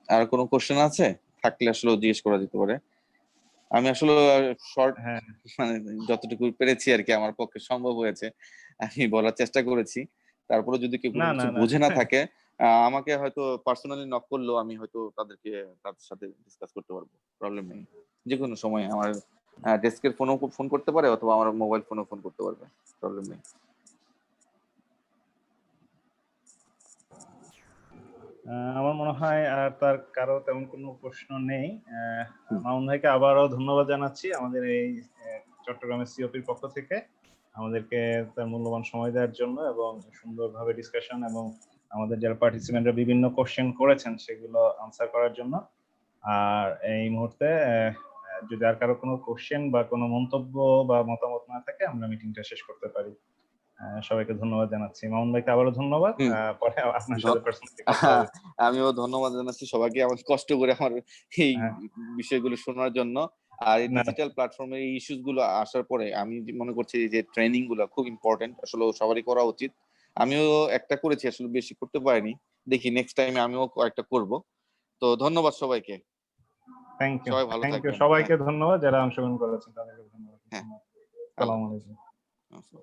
আর কোনো কোশ্চেন আছে থাকলে আসলে জিজ্ঞেস করা যেতে পারে। আমি আসলে শর্ট, হ্যাঁ, মানে যতটুকু পেরেছি আর কি, আমার পক্ষে সম্ভব হয়েছে আমি বলার চেষ্টা করেছি। তারপরে যদি কেউ কোনো না না কিছু না বুঝে না থাকে আমাকে হয়তো পার্সোনালি নক করলেও আমি হয়তো তাদেরকে তাদের সাথে ডিসকাস করতে পারবো, প্রবলেম নেই। যে কোনো সময় আমার ডেস্কের ফোনও ফোন করতে পারে অথবা আমার মোবাইল ফোনও ফোন করতে পারবে, প্রবলেম নেই। আমার মনে হয় আর তার কারো তেমন কোনো প্রশ্ন নেই। মামুন ভাইকে আবারও ধন্যবাদ জানাচ্ছি আমাদের এই চট্টগ্রামের সিওপির পক্ষ থেকে আমাদেরকে তার মূল্যবান সময় দেওয়ার জন্য এবং সুন্দরভাবে ডিসকাশন এবং আমাদের যারা পার্টিসিপেন্টরা বিভিন্ন কোশ্চেন করেছেন সেগুলো আনসার করার জন্য। আর এই মুহূর্তে যদি আর কারো কোনো কোশ্চেন বা কোনো মন্তব্য বা মতামত না থাকে আমরা মিটিংটা শেষ করতে পারি। সবাইকে ধন্যবাদ জানাচ্ছি। মামুন ভাইকে আবারও ধন্যবাদ। হুম পরে আপনার সাথে ধ- পার্সোনালি কথা হবে। আমিও ধন্যবাদ জানাচ্ছি সবাইকে আমার কষ্ট করে আমার এই হ্যাঁ, বিষয়গুলো শোনার জন্য। আর এই না ডিজিটাল প্ল্যাটফর্মের এই ইস্যুস গুলো আসার পরে আমি মনে করছি যে ট্রেনিং গুলো খুব ইম্পর্টেন্ট, আসলে সবারই করা উচিত। আমিও একটা করেছি, আসলে বেশি করতে পারিনি, দেখি নেক্সট টাইমে আমিও একটা করব। তো ধন্যবাদ সবাইকে, থ্যাংক ইউ, সবাই ভালো থ্যাংক ইউ থাকবেন। হ্যাঁ সবাইকে ধন্যবাদ যারা অংশগ্রহণ করেছেন তাদেরকে ধন্যবাদ। হ্যাঁ আসসালামু আলাইকুম। আল্লাহ